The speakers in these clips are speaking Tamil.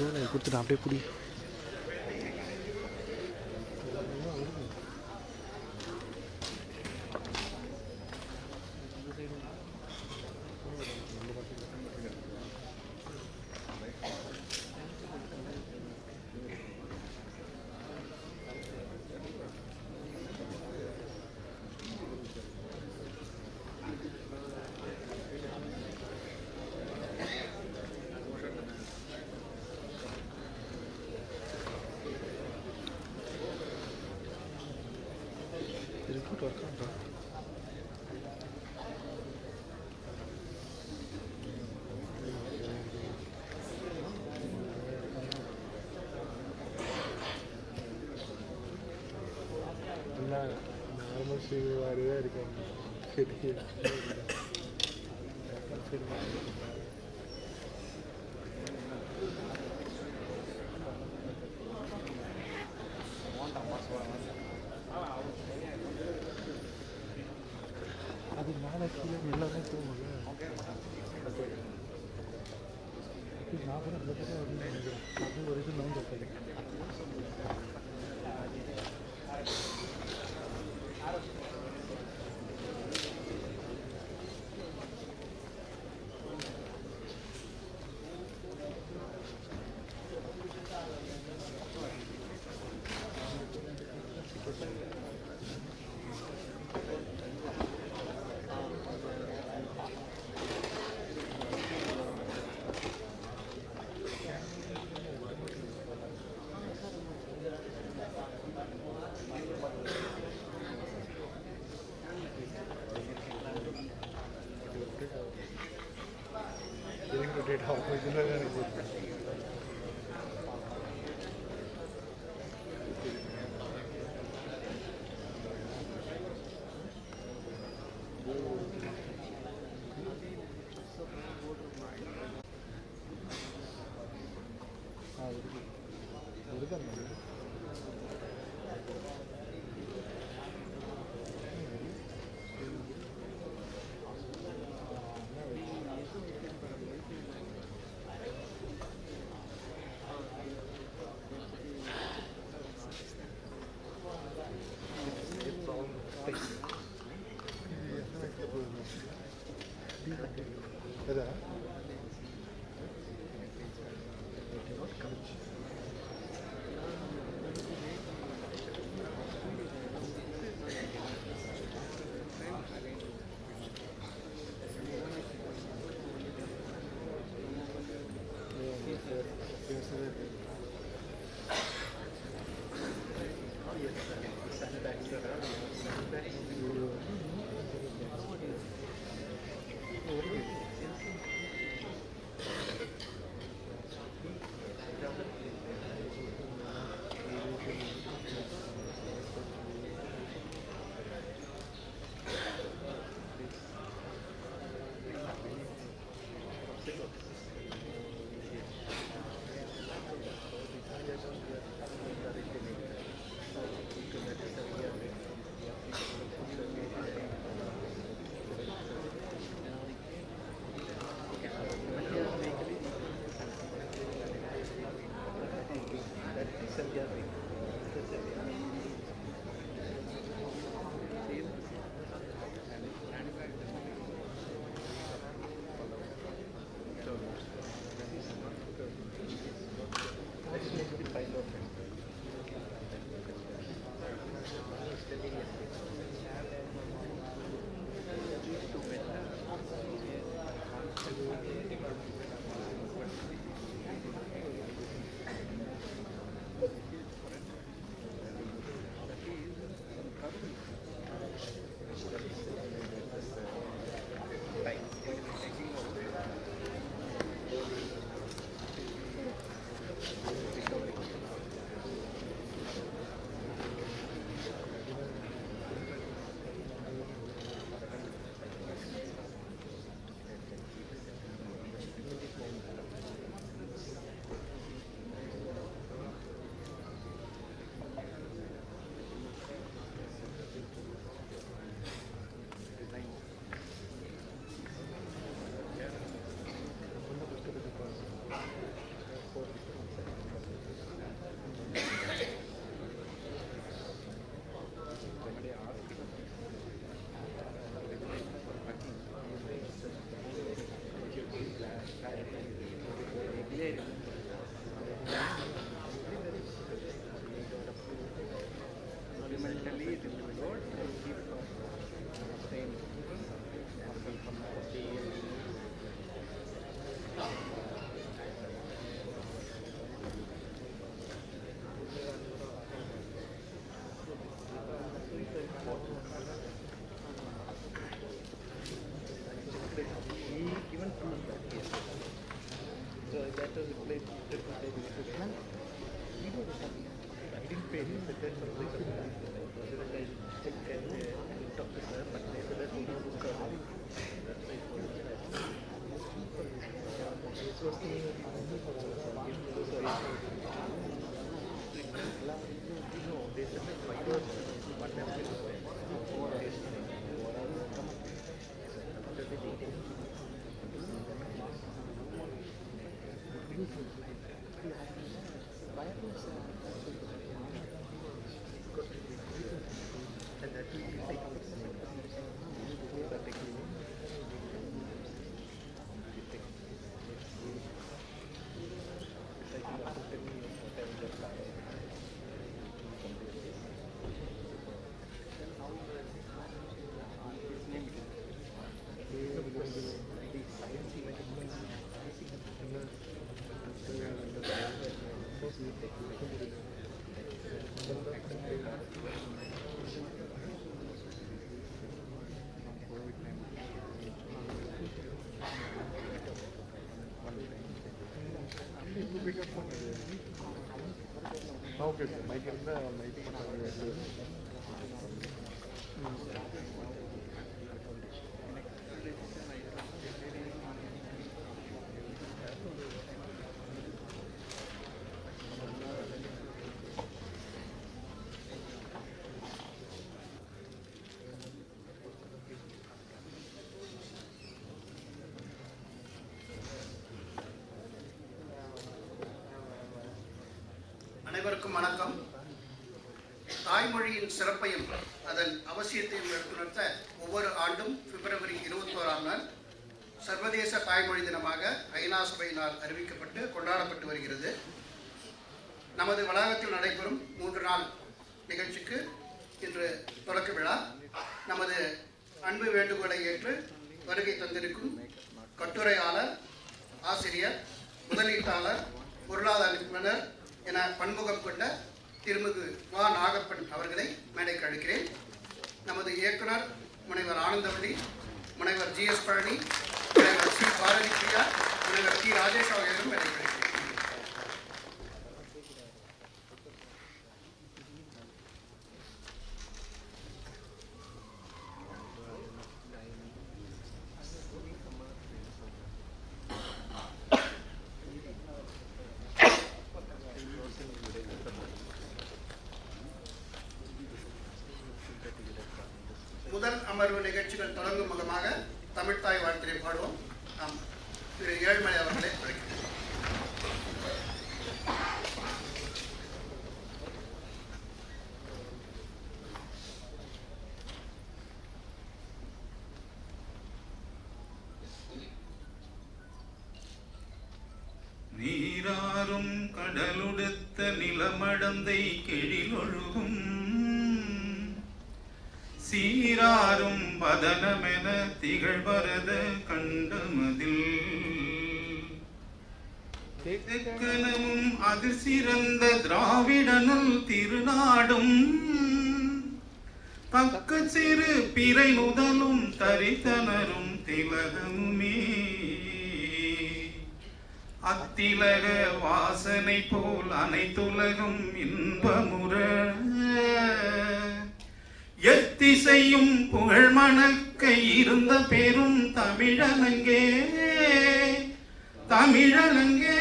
கோலை கொடுத்துட்டு அப்படியே பிடி. ரிப்போர்ட் ஒர்க் ஆகுதா? நார்மல் சீ மாதிரியே இருக்கேன். சரி சரி அது மேலே கீழே எல்லாமே தூங்கும்ல. நான் கூட அந்த பக்கம் வந்து நினைக்கிறேன். அது ஒரு இது நான் கேட்குறேன். rotate half So that was played I didn't pay any attention to the I checked and talked to her, but they said that we don't book her. That's why this was they said that 5 hours, one time and that will take okay, Mike and அனைவருக்கும் வணக்கம். தாய்மொழியின் சிறப்பையும் அதன் அவசியத்தையும் எடுத்துணர்த்த ஒவ்வொரு ஆண்டும் பிப்ரவரி 21ஆம் நாள் சர்வதேச தாய்மொழி தினமாக ஐநா சபையினால் அறிவிக்கப்பட்டு கொண்டாடப்பட்டு வருகிறது. நமது வளாகத்தில் நடைபெறும் 3 நாள் நிகழ்ச்சிக்கு இன்று தொடக்க விழா. நமது அன்பு வேண்டுகோளை ஏற்று வருகை தந்திருக்கும் கட்டுரையாளர், ஆசிரியர், முதலீட்டாளர், பொருளாதார நிபுணர் என பன்முகம் கொண்ட திருமிகு வா நாகப்பன் அவர்களை மேடைக்கு அழைக்கிறேன். நமது இயக்குனர் முனைவர் ஆனந்தவள்ளி, முனைவர் GS பழனி, முனைவர் C பாரதி பிரியா, முனைவர் T ராஜேஷ் ஆகியோரும் மேடைக்கு அழைக்கிறேன். முதல் அமர்வு நிகழ்ச்சிகள் தொடங்கும் முகமாக தமிழ்த்தாய் வாழ்த்தினை பாடுவோம். நாம் திரு ஏழ்மலை அவர்களை அழைக்கிறோம். நீராறும் கடலுடுத்த நிலமடந்தை கெழிலொழுகும் சீராரும் பதனமென திகழ்வரத கண்டமதில் தெக்கனமும் அதிர் சிறந்த திராவிடனுள் திருநாடும் பக்க சிறு பிறை முதலும் தரித்தனரும் திலகமுமே அத்திலக வாசனை போல் அனைத்துலகும் இன்பமுற எத்திசையும் புகழ் மணக்க இருந்த பெரும் தமிழனங்கே தமிழனங்கே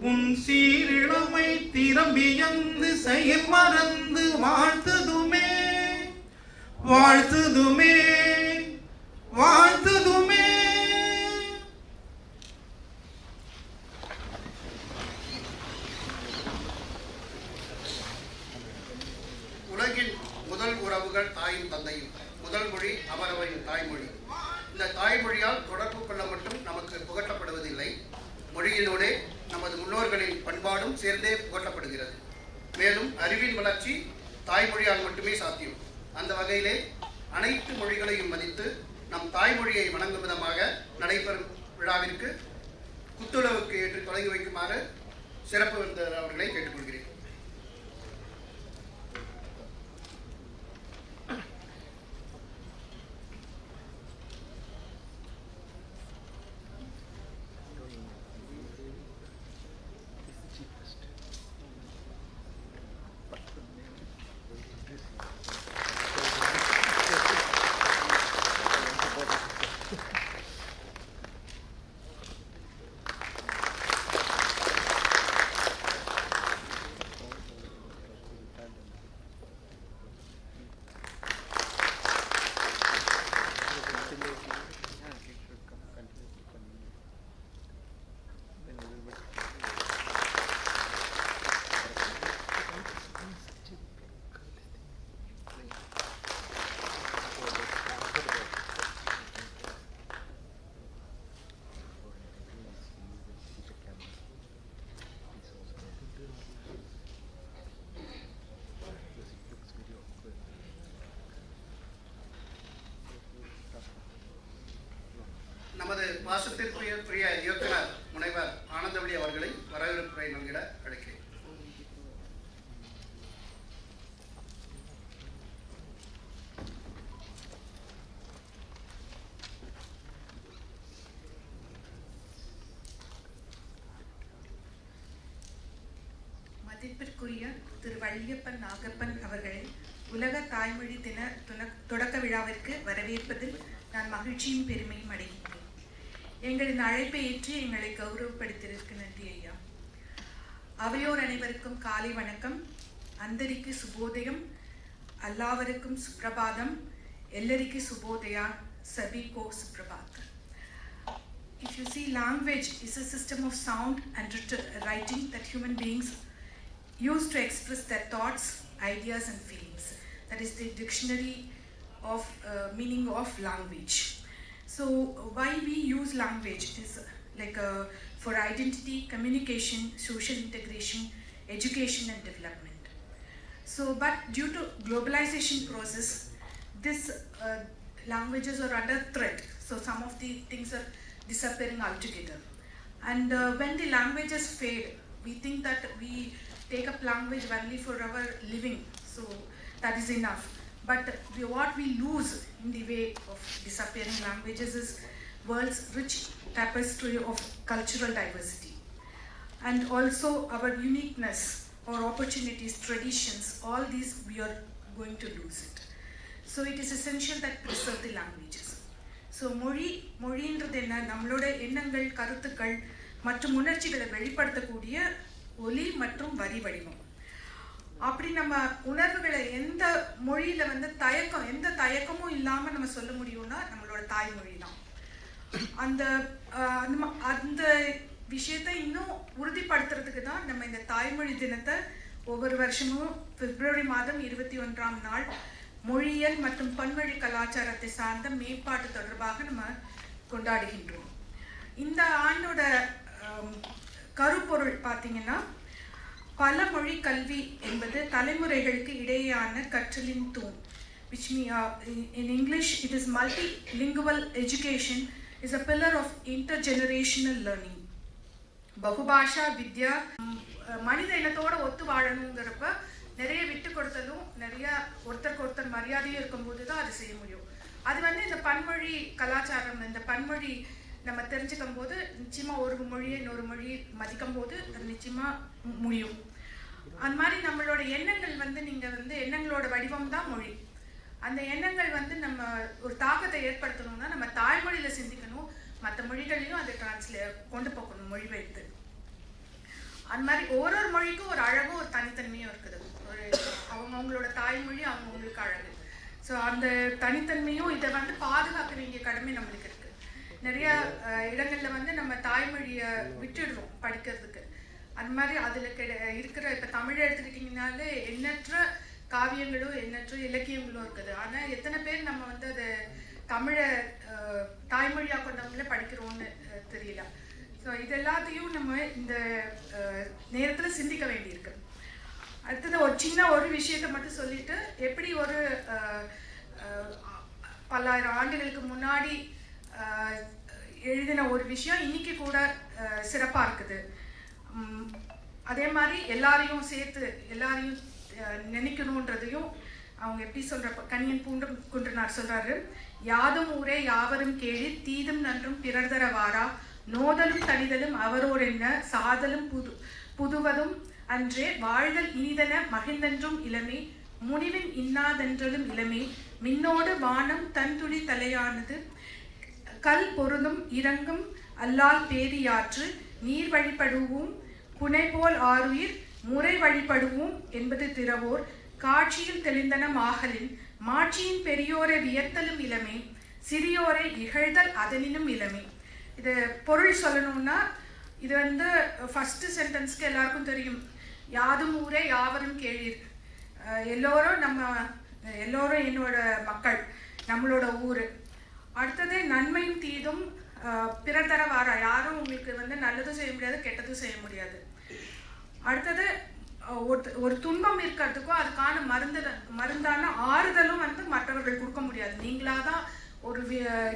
உன் சீரிழமை திரம்பியந்து செயல் மறந்து வாழ்த்துதுமே வாழ்த்துதுமே வாழ்த்துதுமே. உலகின் முதல் உறவுகள் தாயும் தந்தையும். முதல் மொழி அவரவரின் தாய்மொழி. இந்த தாய்மொழியால் தொடர்பு கொள்ள மட்டும் நமக்கு புகட்டப்படுவதில்லை, மொழியினோடே நமது முன்னோர்களின் பண்பாடும் சேர்ந்தே புகட்டப்படுகிறது. மேலும் அறிவின் வளர்ச்சி தாய்மொழியால் மட்டுமே சாத்தியம். அந்த வகையிலே அனைத்து மொழிகளையும் மதித்து நம் தாய்மொழியை வணங்கும் விதமாக நடைபெறும் விழாவிற்கு குத்துளவுக்கு ஏற்று தொடங்கி வைக்குமாறு சிறப்பு விருந்தினர் அவர்களை கேட்டுக்கொள்கிறேன். வாசத்திற்குரிய இயக்குனர் முனைவர் ஆனந்தவழி அவர்களை வரவேற்புரை நல்கிட அழைக்கிறேன். மதிப்பிற்குரிய திரு வள்ளியப்பன் நாகப்பன் அவர்களை உலக தாய்மொழி தின தொடக்க விழாவிற்கு வரவேற்பதில் நான் மகிழ்ச்சியும் பெருமையும் அடைகின்றேன். எங்களின் அழைப்பை ஏற்றி எங்களை கௌரவப்படுத்தியதற்கு நன்றி ஐயா. அவையோர் அனைவருக்கும் காலை வணக்கம். அந்தரிக்கு சுபோதயம், அல்லாவருக்கும் Suprabhatam, எல்லரிக்கு சுபோதயா, சபிகோ சுப்ரபாத். If you see, language is a system of sound and writing that human beings use to express their thoughts, ideas and feelings. That is the dictionary of meaning of language. So why we use language is for identity, communication, social integration, education and development. So but due to globalization process, this languages are under threat. So some of the things are disappearing altogether. And when the languages fade, we think that we take up language only for our living, so that is enough. But what we lose in the way of disappearing languages is world's rich tapestry of cultural diversity, and also our uniqueness or opportunities, traditions, all these we are going to lose it. So it is essential that preserve the languages. So மொழின்றது என்ன? நம்மளோட எண்ணங்கள், கருத்துக்கள் மற்றும் உணர்ச்சிகளை வெளிப்படுத்தக்கூடிய ஒலி மற்றும் வரி வடிவம். அப்படி நம்ம உணர்வுகளை எந்த மொழியில எந்த தயக்கமும் இல்லாம நம்ம சொல்ல முடியும்னா நம்மளோட தாய்மொழி தான். அந்த விஷயத்தை இன்னும் உறுதிப்படுத்துறதுக்கு தான் நம்ம இந்த தாய்மொழி தினத்தை ஒவ்வொரு வருஷமும் பிப்ரவரி மாதம் 21ஆம் நாள் மொழியியல் மற்றும் பன்மொழி கலாச்சாரத்தை சார்ந்த மேம்பாட்டு தொடர்பாக நம்ம கொண்டாடுகின்றோம். இந்த ஆண்டோட கருப்பொருள் பார்த்தீங்கன்னா, பல மொழி கல்வி என்பது தலைமுறைகளுக்கு இடையேயான கற்றலின் தூண். which in English it is multilingual education is a pillar of intergenerational learning. பகுபாஷா வித்யா மனித இனத்தோட ஒத்து வாழணுங்கிறப்ப நிறைய விட்டு கொடுத்தலும் நிறைய ஒருத்தருக்கு ஒருத்தர் மரியாதையும் இருக்கும்போது தான் அது செய்ய முடியும். அது இந்த பன்மொழி கலாச்சாரம், இந்த பன்மொழி நம்ம தெரிஞ்சுக்கும் போது நிச்சயமா ஒரு மொழியை இன்னொரு மொழி மதிக்கும் போது அது நிச்சயமா முடியும். அந்த மாதிரி நம்மளோட எண்ணங்கள் நீங்க எண்ணங்களோட வடிவம் தான் மொழி. அந்த எண்ணங்கள் நம்ம ஒரு தாக்கத்தை ஏற்படுத்தணும்னா நம்ம தாய்மொழியில சிந்திக்கணும், மற்ற மொழிகளையும் அதை கொண்டு போகணும் மொழிபெயர்த்து. அந்த மாதிரி ஒரு மொழிக்கும் ஒரு அழகும் ஒரு தனித்தன்மையும் இருக்குது. அவங்களோட தாய்மொழி அவங்களுக்கு அழகு. ஸோ அந்த தனித்தன்மையும் இதை பாதுகாக்க வேண்டிய கடமை நம்மளுக்கு இருக்கு. நிறைய இடங்கள்ல நம்ம தாய்மொழியை விட்டுடுறோம் படிக்கிறதுக்கு. அந்த மாதிரி அதுல இருக்கிற இப்ப தமிழை எடுத்துக்கிட்டீங்கன்னாலே எண்ணற்ற காவியங்களும் எண்ணற்ற இலக்கியங்களும் இருக்குது. ஆனா எத்தனை பேர் நம்ம அதை தமிழை தாய்மொழியா கொண்டவங்கள படிக்கிறோம்னு தெரியல. ஸோ இது எல்லாத்தையும் நம்ம இந்த நேரத்துல சிந்திக்க வேண்டியிருக்கு. அடுத்தது ஒரு விஷயத்தை மட்டும் சொல்லிட்டு, எப்படி ஒரு பல்லாயிரம் ஆண்டுகளுக்கு முன்னாடி எழுதின ஒரு விஷயம் இன்னைக்கு கூட சிறப்பா இருக்குது. அதே மாதிரி எல்லாரையும் சேர்த்து எல்லாரையும் நினைக்கணுன்றதையும் அவங்க எப்படி கணியன் குன்றனார் சொல்றாரு, யாதும் ஊரே யாவரும் கேளி தீதும் நன்றும் பிறர் தர வாரா நோதலும் தனிதலும் அவரோர் என்ன சாதலும் புதுவதும் அன்றே வாழ்தல் இனிதன மகிழ்ந்தென்றும் இளமே முனிவின் இன்னாதென்றலும் இளமே மின்னோடு வானம் தன்துளி தலையானது கல் பொருந்தும் இறங்கும் அல்லால் பேரியாற்று நீர் வழிபடுவோம் புனை போல் ஆறுயிர் முறை வழிபடுவோம் என்பது திறவோர் காட்சியில் தெளிந்தன மாகலின் மாட்சியின் பெரியோரை வியத்தலும் இளமே சிறியோரை இகழ்தல் அதனினும் இளமே. இது பொருள் சொல்லணும்னா, இது ஃபர்ஸ்ட் சென்டென்ஸ்க்கு எல்லாருக்கும் தெரியும், யாதும் ஊரே யாவரும் கேளீர். எல்லோரும் என்னோட மக்கள், நம்மளோட ஊரு. அடுத்தது நன்மையும் தீதும் பிறர் தர வாரா, யாரும் உங்களுக்கு நல்லதும் செய்ய முடியாது கெட்டதும் செய்ய முடியாது. அடுத்தது ஒரு துன்பம் இருக்கிறதுக்கும் அதுக்கான மருந்தான ஆறுதலும் மற்றவர்கள் கொடுக்க முடியாது. நீங்களாதான் ஒரு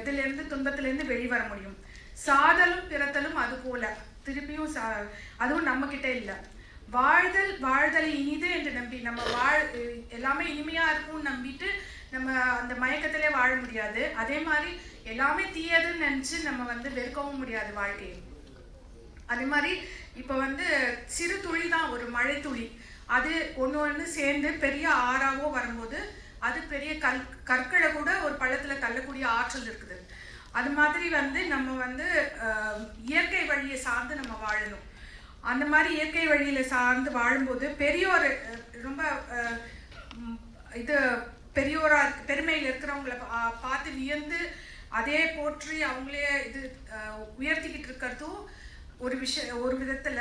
இதுல இருந்து துன்பத்திலிருந்து வெளிவர முடியும். சாதலும் பிறத்தலும் அது போல திருப்பியும் அதுவும் நம்ம கிட்ட இல்லை. வாழ்தலை இனிது என்று நம்பி நம்ம எல்லாமே இனிமையா இருக்கும்னு நம்பிட்டு நம்ம அந்த மயக்கத்திலே வாழ முடியாது. அதே மாதிரி எல்லாமே தீயதுன்னு நினைச்சு நம்ம வெறுக்கவும் முடியாது வாழ்க்கையை. அதே மாதிரி இப்போ சிறு துளி தான், ஒரு மழை துளி, அது ஒன்று சேர்ந்து பெரிய ஆறாவோ வரும்போது அது பெரிய கற்களை கூட ஒரு பள்ளத்துல தள்ளக்கூடிய ஆற்றல் இருக்குது. அது மாதிரி நம்ம இயற்கை வழியை சார்ந்து நம்ம வாழணும். அந்த மாதிரி இயற்கை வழியில சார்ந்து வாழும்போது பெரியோர் ரொம்ப பெரியோரா பெருமையில் இருக்கிறவங்களை பார்த்து வியந்து அதே போற்றி அவங்களே உயர்த்திக்கிட்டு இருக்கிறதும் ஒரு விதத்துல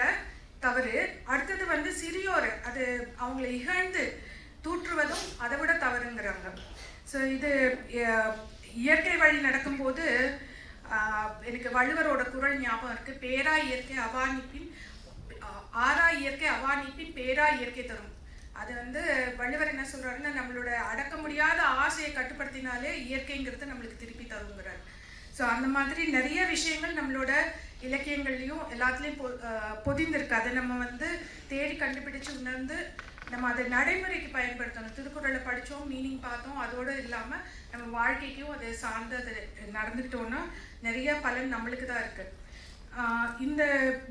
தவறு. அடுத்தது சிறியோர் அது அவங்களை இகழ்ந்து தூற்றுவதும் அதை விட தவறுங்கிறாங்க. ஸோ இது இயற்கை வழி நடக்கும்போது எனக்கு வள்ளுவரோட குறள் ஞாபகம் இருக்கு. பேரா இயற்கை அவானிப்பின் ஆறா இயற்கை அவானிப்பின் பேரா இயற்கை தரும். அது வள்ளுவர் என்ன சொல்றாருன்னா, நம்மளோட அடக்க முடியாத ஆசையை கட்டுப்படுத்தினாலே இயற்கைங்கிறது நம்மளுக்கு திருப்பி தருங்கிறார். ஸோ அந்த மாதிரி நிறைய விஷயங்கள் நம்மளோட இலக்கியங்கள்லையும் எல்லாத்துலேயும் பொதிந்திருக்கு. அதை நம்ம தேடி கண்டுபிடிச்சு உணர்ந்து நம்ம அதை நடைமுறைக்கு பயன்படுத்தணும். திருக்குறளை படித்தோம், மீனிங் பார்த்தோம், அதோடு இல்லாமல் நம்ம வாழ்க்கைக்கும் அதை சார்ந்து அதை நடந்துக்கிட்டோன்னா நிறைய பலன் நம்மளுக்கு தான் இருக்குது. இந்த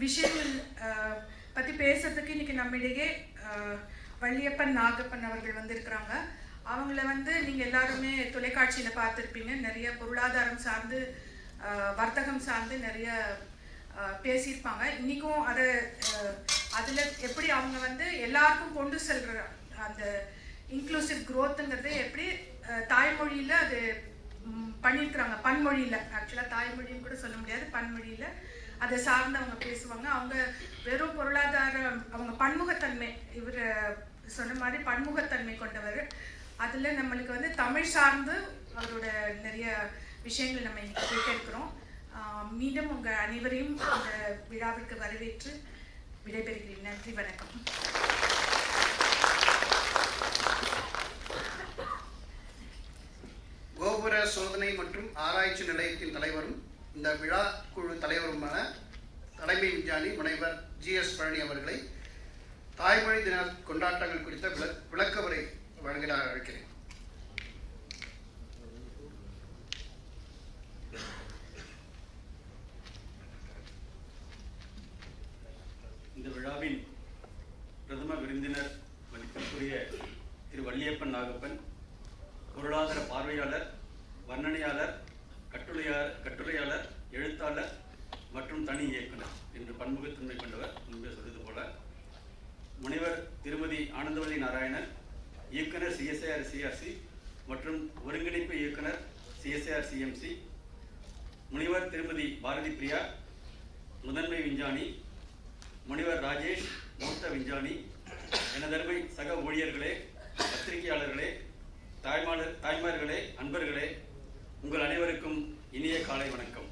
விஷயங்கள் பற்றி பேசுறதுக்கு இன்னைக்கு நம்மிடையே வள்ளியப்பன் நாகப்பன் அவர்கள் வந்திருக்கிறாங்க. அவங்கள நீங்கள் எல்லாருமே தொலைக்காட்சியில் பார்த்துருப்பீங்க. நிறைய பொருளாதாரம் சார்ந்து வர்த்தகம் சார்ந்து நிறைய பேசியிருப்பாங்க. இன்றைக்கும் அதில் எப்படி அவங்க எல்லாருக்கும் கொண்டு செல்கிற அந்த இன்க்ளூசிவ் க்ரோத்துங்கிறது எப்படி தாய்மொழியில் அது பண்ணியிருக்கிறாங்க. பன்மொழியில், ஆக்சுவலாக தாய்மொழின்னு கூட சொல்ல முடியாது, பன்மொழியில் அதை சார்ந்து அவங்க பேசுவாங்க. அவங்க வெறும் பொருளாதாரம், அவங்க பன்முகத்தன்மை, இவர் சொன்ன மாதிரி பன்முகத்தன்மை கொண்டவர். அதில் நம்மளுக்கு தமிழ் சார்ந்து அவரோட நிறைய விஷயங்கள் நம்ம இன்னைக்கு கேட்க இருக்கிறோம். மீண்டும் உங்கள் அனைவரையும் இந்த விழாவிற்கு வரவேற்று விடைபெறுகிறேன். நன்றி, வணக்கம். கோபுர சோதனை மற்றும் ஆராய்ச்சி நிலையத்தின் தலைவரும் இந்த விழா குழு தலைவருமான தலைமை விஞ்ஞானி முனைவர் ஜி.எஸ். பழனி அவர்களை தாய்மொழி தின கொண்டாட்டங்கள் குறித்த விளக்க உரை வழங்க அழைக்கிறேன். இந்த விழாவின் பிரதம விருந்தினர் மதிப்பிற்குரிய திரு வள்ளியப்பன் நாகப்பன், பொருளாதார பார்வையாளர், வர்ணனையாளர், கட்டுரையாளர், எழுத்தாளர் மற்றும் தனி இயக்குனர் என்று பன்முகத்தன்மை கொண்டவர். முன்பே சொல்வது போல முனைவர் திருமதி ஆனந்தவல்லி நாராயணன், இயக்குனர் CSIR-CRC மற்றும் ஒருங்கிணைப்பு இயக்குனர் CSIR-CMC, முனைவர் திருமதி பாரதி பிரியா, முதன்மை விஞ்ஞானி, முனைவர் ராஜேஷ், மூத்த விஞ்ஞானி, எனதருமை சக ஊழியர்களே, பத்திரிகையாளர்களே, தாய்மார்களே, அன்பர்களே, உங்கள் அனைவருக்கும் இனிய காலை வணக்கம்.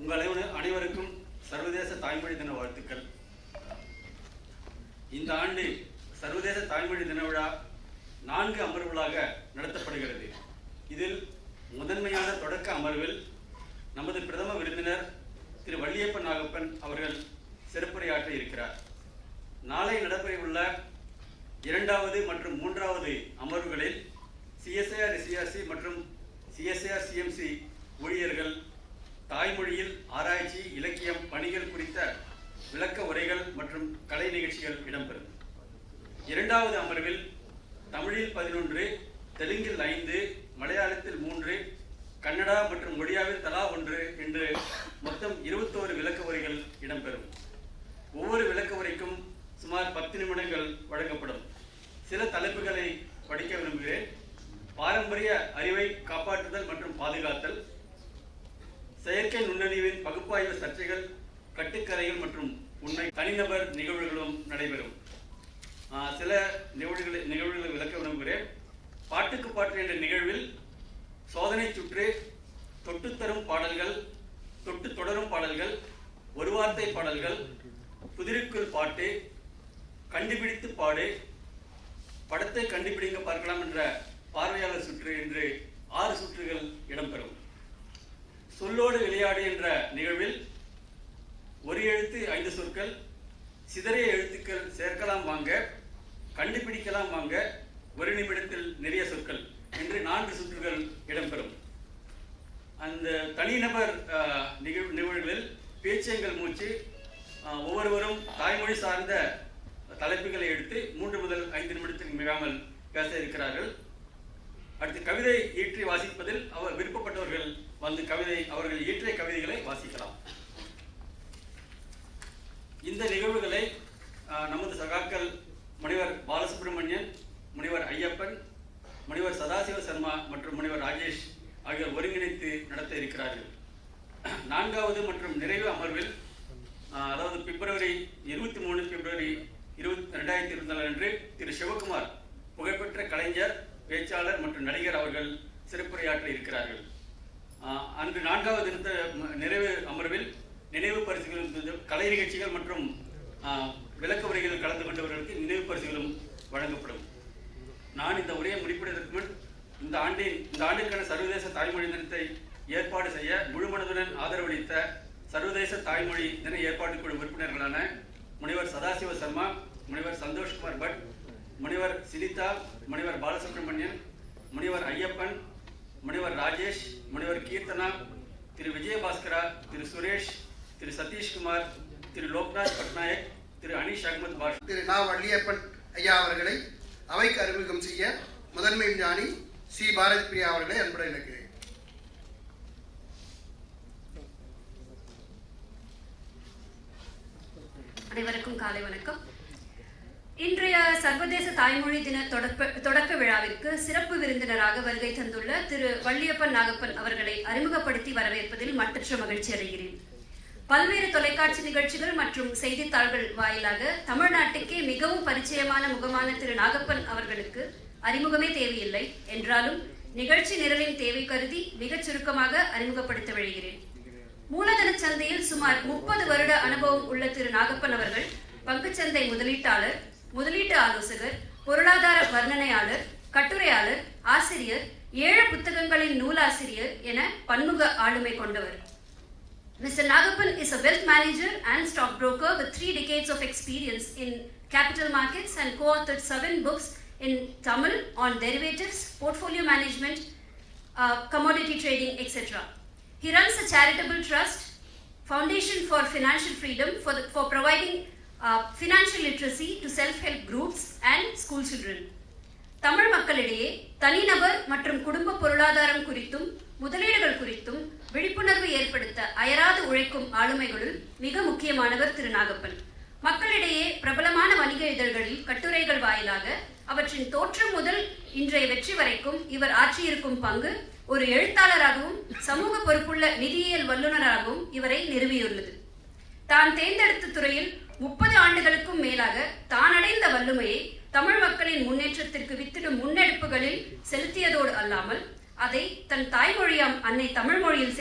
உங்கள் அனைவருக்கும் சர்வதேச தாய்மொழி தின வாழ்த்துக்கள். இந்த ஆண்டு சர்வதேச தாய்மொழி தின விழா 4 அமர்வுகளாக நடத்தப்படுகிறது. இதில் முதன்மையான தொடக்க அமர்வில் நமது பிரதம விருந்தினர் திரு வள்ளியப்பன் நாகப்பன் அவர்கள் சிறப்புரையாற்ற இருக்கிறார். நாளை நடைபெறவுள்ள 2வது மற்றும் 3வது அமர்வுகளில் CSIR-CRC மற்றும் CSIR-CMC ஊழியர்கள் தாய்மொழியில் ஆராய்ச்சி, இலக்கியம், பணிகள் குறித்த விளக்க உரைகள் மற்றும் கலை நிகழ்ச்சிகள் இடம்பெறும். 2வது அமர்வில் தமிழில் 11, தெலுங்கில் 5, மலையாளத்தில் 3, கன்னடா மற்றும் ஒடியாவில் தலா 1 என்று மொத்தம் 21 விளக்க உரைகள் இடம்பெறும். ஒவ்வொரு விளக்க உரைக்கும் சுமார் 10 நிமிடங்கள் வழங்கப்படும். சில தலைப்புகளை படிக்க விரும்புகிறேன். பாரம்பரிய அறிவை காப்பாற்றுதல் மற்றும் பாதுகாத்தல், செயற்கை நுண்ணறிவின் பகுப்பாய்வு சர்ச்சைகள், கட்டுக்கதைகள் மற்றும் உண்மை, தனிநபர் நிகழ்வுகளும் நடைபெறும். சில நிகழ்வுகளை விளக்க விரும்புகிறேன். பாட்டுக்கு பாட்டு என்ற நிகழ்வில் சோதனை சுற்று, தொட்டுத்தரும் பாடல்கள், தொட்டு தொடரும் பாடல்கள், ஒரு வார்த்தை பாடல்கள், புதிருக்குள் பாட்டு, கண்டுபிடித்து பாடு, படத்தை கண்டுபிடிங்க பார்க்கலாம் என்ற பார்வையாளர் சுற்று என்று 6 சுற்றுகள் இடம்பெறும். சொல்லோடு விளையாடு என்ற நிகழ்வில் ஒரு எழுத்து 5 சொற்கள், சிதறிய எழுத்துக்கள் சேர்க்கலாம் வாங்க, கண்டுபிடிக்கலாம் வாங்க, ஒரு நிமிடத்தில் நிறைய சொற்கள் என்று 4 சுற்றுகள் இடம்பெறும். அந்த தனிநபர் நிகழ்வுகளில் பேச்செங்கள் மூச்சு ஒவ்வொருவரும் தாய்மொழி சார்ந்த தலைப்புகளை எடுத்து 3 முதல் 5 நிமிடத்திற்கு மிகாமல் பேச இருக்கிறார்கள். அடுத்து கவிதை இயற்றி வாசிப்பதில் விருப்பப்பட்டவர்கள் வந்து அவர்கள் இயற்றிய கவிதைகளை வாசிக்கலாம். இந்த நிகழ்வுகளை நமது சகாக்கள் முனைவர் பாலசுப்ரமணியன், முனைவர் ஐயப்பன், முனைவர் சதாசிவ சர்மா மற்றும் முனைவர் ராஜேஷ் ஆகியோர் ஒருங்கிணைத்து நடத்த இருக்கிறார்கள். 4வது மற்றும் நிறைவு அமர்வில், அதாவது பிப்ரவரி 23 பிப்ரவரி 2024 அன்று திரு சிவகுமார், புகழ்பெற்ற கலைஞர், பேச்சாளர் மற்றும் நடிகர் அவர்கள் சிறப்புரையாற்ற இருக்கிறார்கள். அன்று 4வது நிறைவு அமர்வில் நினைவு பரிசுகளும், கலை நிகழ்ச்சிகள் மற்றும் விளக்க உரைகளில் கலந்து கொண்டவர்களுக்கு நினைவு பரிசுகளும் வழங்கப்படும். நான் இந்த உரையை முடிப்பதற்கு முன் இந்த ஆண்டிற்கான சர்வதேச தாய்மொழி தினத்தை ஏற்பாடு செய்ய முழுமனதுடன் ஆதரவளித்த சர்வதேச தாய்மொழி தின ஏற்பாட்டு குழு உறுப்பினர்களான முனைவர் சதாசிவ சர்மா, முனைவர் சந்தோஷ்குமார் பட், முனைவர் சினிதா, முனைவர் பாலசுப்ரமணியன், முனைவர் ஐயப்பன், முனைவர் ராஜேஷ், முனைவர் கீர்த்தனா, திரு விஜயபாஸ்கரா, திரு சுரேஷ், திரு சதீஷ்குமார், திரு லோக்நாத் பட்நாயக், திரு அனீஷ் அகமது பாஷ், திரு நா வள்ளியப்பன் ஐயா அவர்களை அவைக்கு அறிமுகம் செய்ய முதன்மை ஞானி சி பாரதி பிரியா அவர்களை அன்புடன் இருக்கிறேன். அனைவருக்கும் காலை வணக்கம். இன்றைய சர்வதேச தாய்மொழி தின தொடக்க விழாவிற்கு சிறப்பு விருந்தினராக வருகை தந்துள்ள திரு வள்ளியப்பன் நாகப்பன் அவர்களை அறிமுகப்படுத்தி வரவேற்பதில் மட்டற்ற மகிழ்ச்சி அடைகிறேன். பல்வேறு தொலைக்காட்சி நிகழ்ச்சிகள் மற்றும் செய்தித்தாள்கள் வாயிலாக தமிழ்நாட்டுக்கே மிகவும் பரிச்சயமான முகமான திரு நாகப்பன் அவர்களுக்கு அறிமுகமே தேவையில்லை. என்றாலும் நிகழ்ச்சி நிரலின் தேவை கருதி மிகச் சுருக்கமாக அறிமுகப்படுத்த விழைகிறேன். மூலதன சந்தையில் சுமார் 30 வருட அனுபவம் உள்ள திரு நாகப்பன் அவர்கள் பங்குச்சந்தை முதலீட்டாளர், முதலீட்டு ஆலோசகர், பொருளாதார வர்ணனையாளர், கட்டுரையாளர், ஆசிரியர், 7 புத்தகங்களின் நூலாசிரியர் என பன்முக ஆளுமை கொண்டவர். Mr. Nagapan is a wealth manager and stockbroker with 3 decades of experience in capital markets and co-authored 7 books in Tamil on derivatives, portfolio management, commodity trading, etc. He runs a charitable trust, Foundation for Financial Freedom, for providing financial literacy to self-help groups and school children. Tamil மக்களிடையே தனிநபர் மற்றும் குடும்ப பொருளாதாரம் குறித்தும் முதலீடுகள் குறித்தும் விழிப்புணர்வு ஏற்படுத்த அயராது உழைக்கும் ஆளுமைகளுள் மிக முக்கியமானவர் திரு நாகப்பன். மக்களிடையே பிரபலமான வணிக இதழ்களில் கட்டுரைகள் வாயிலாக அவற்றின் தோற்றம் முதல் இன்றைய வெற்றி வரைக்கும் இவர் ஆற்றியிருக்கும் பங்கு ஒரு எழுத்தாளராகவும் சமூக பொறுப்புள்ள நிதியியல் வல்லுநராகவும் இவரை நிறுவியுள்ளது. தான் தேர்ந்தெடுத்த துறையில் 30 ஆண்டுகளுக்கும் மேலாக தான் அடைந்த வல்லுமையை தமிழ் மக்களின் முன்னேற்றத்திற்கு வித்திடும் முன்னெடுப்புகளில் செலுத்தியதோடு அல்லாமல் அதை தன் தாய்மொழியாம் அன்னை தமிழ் மொழியில்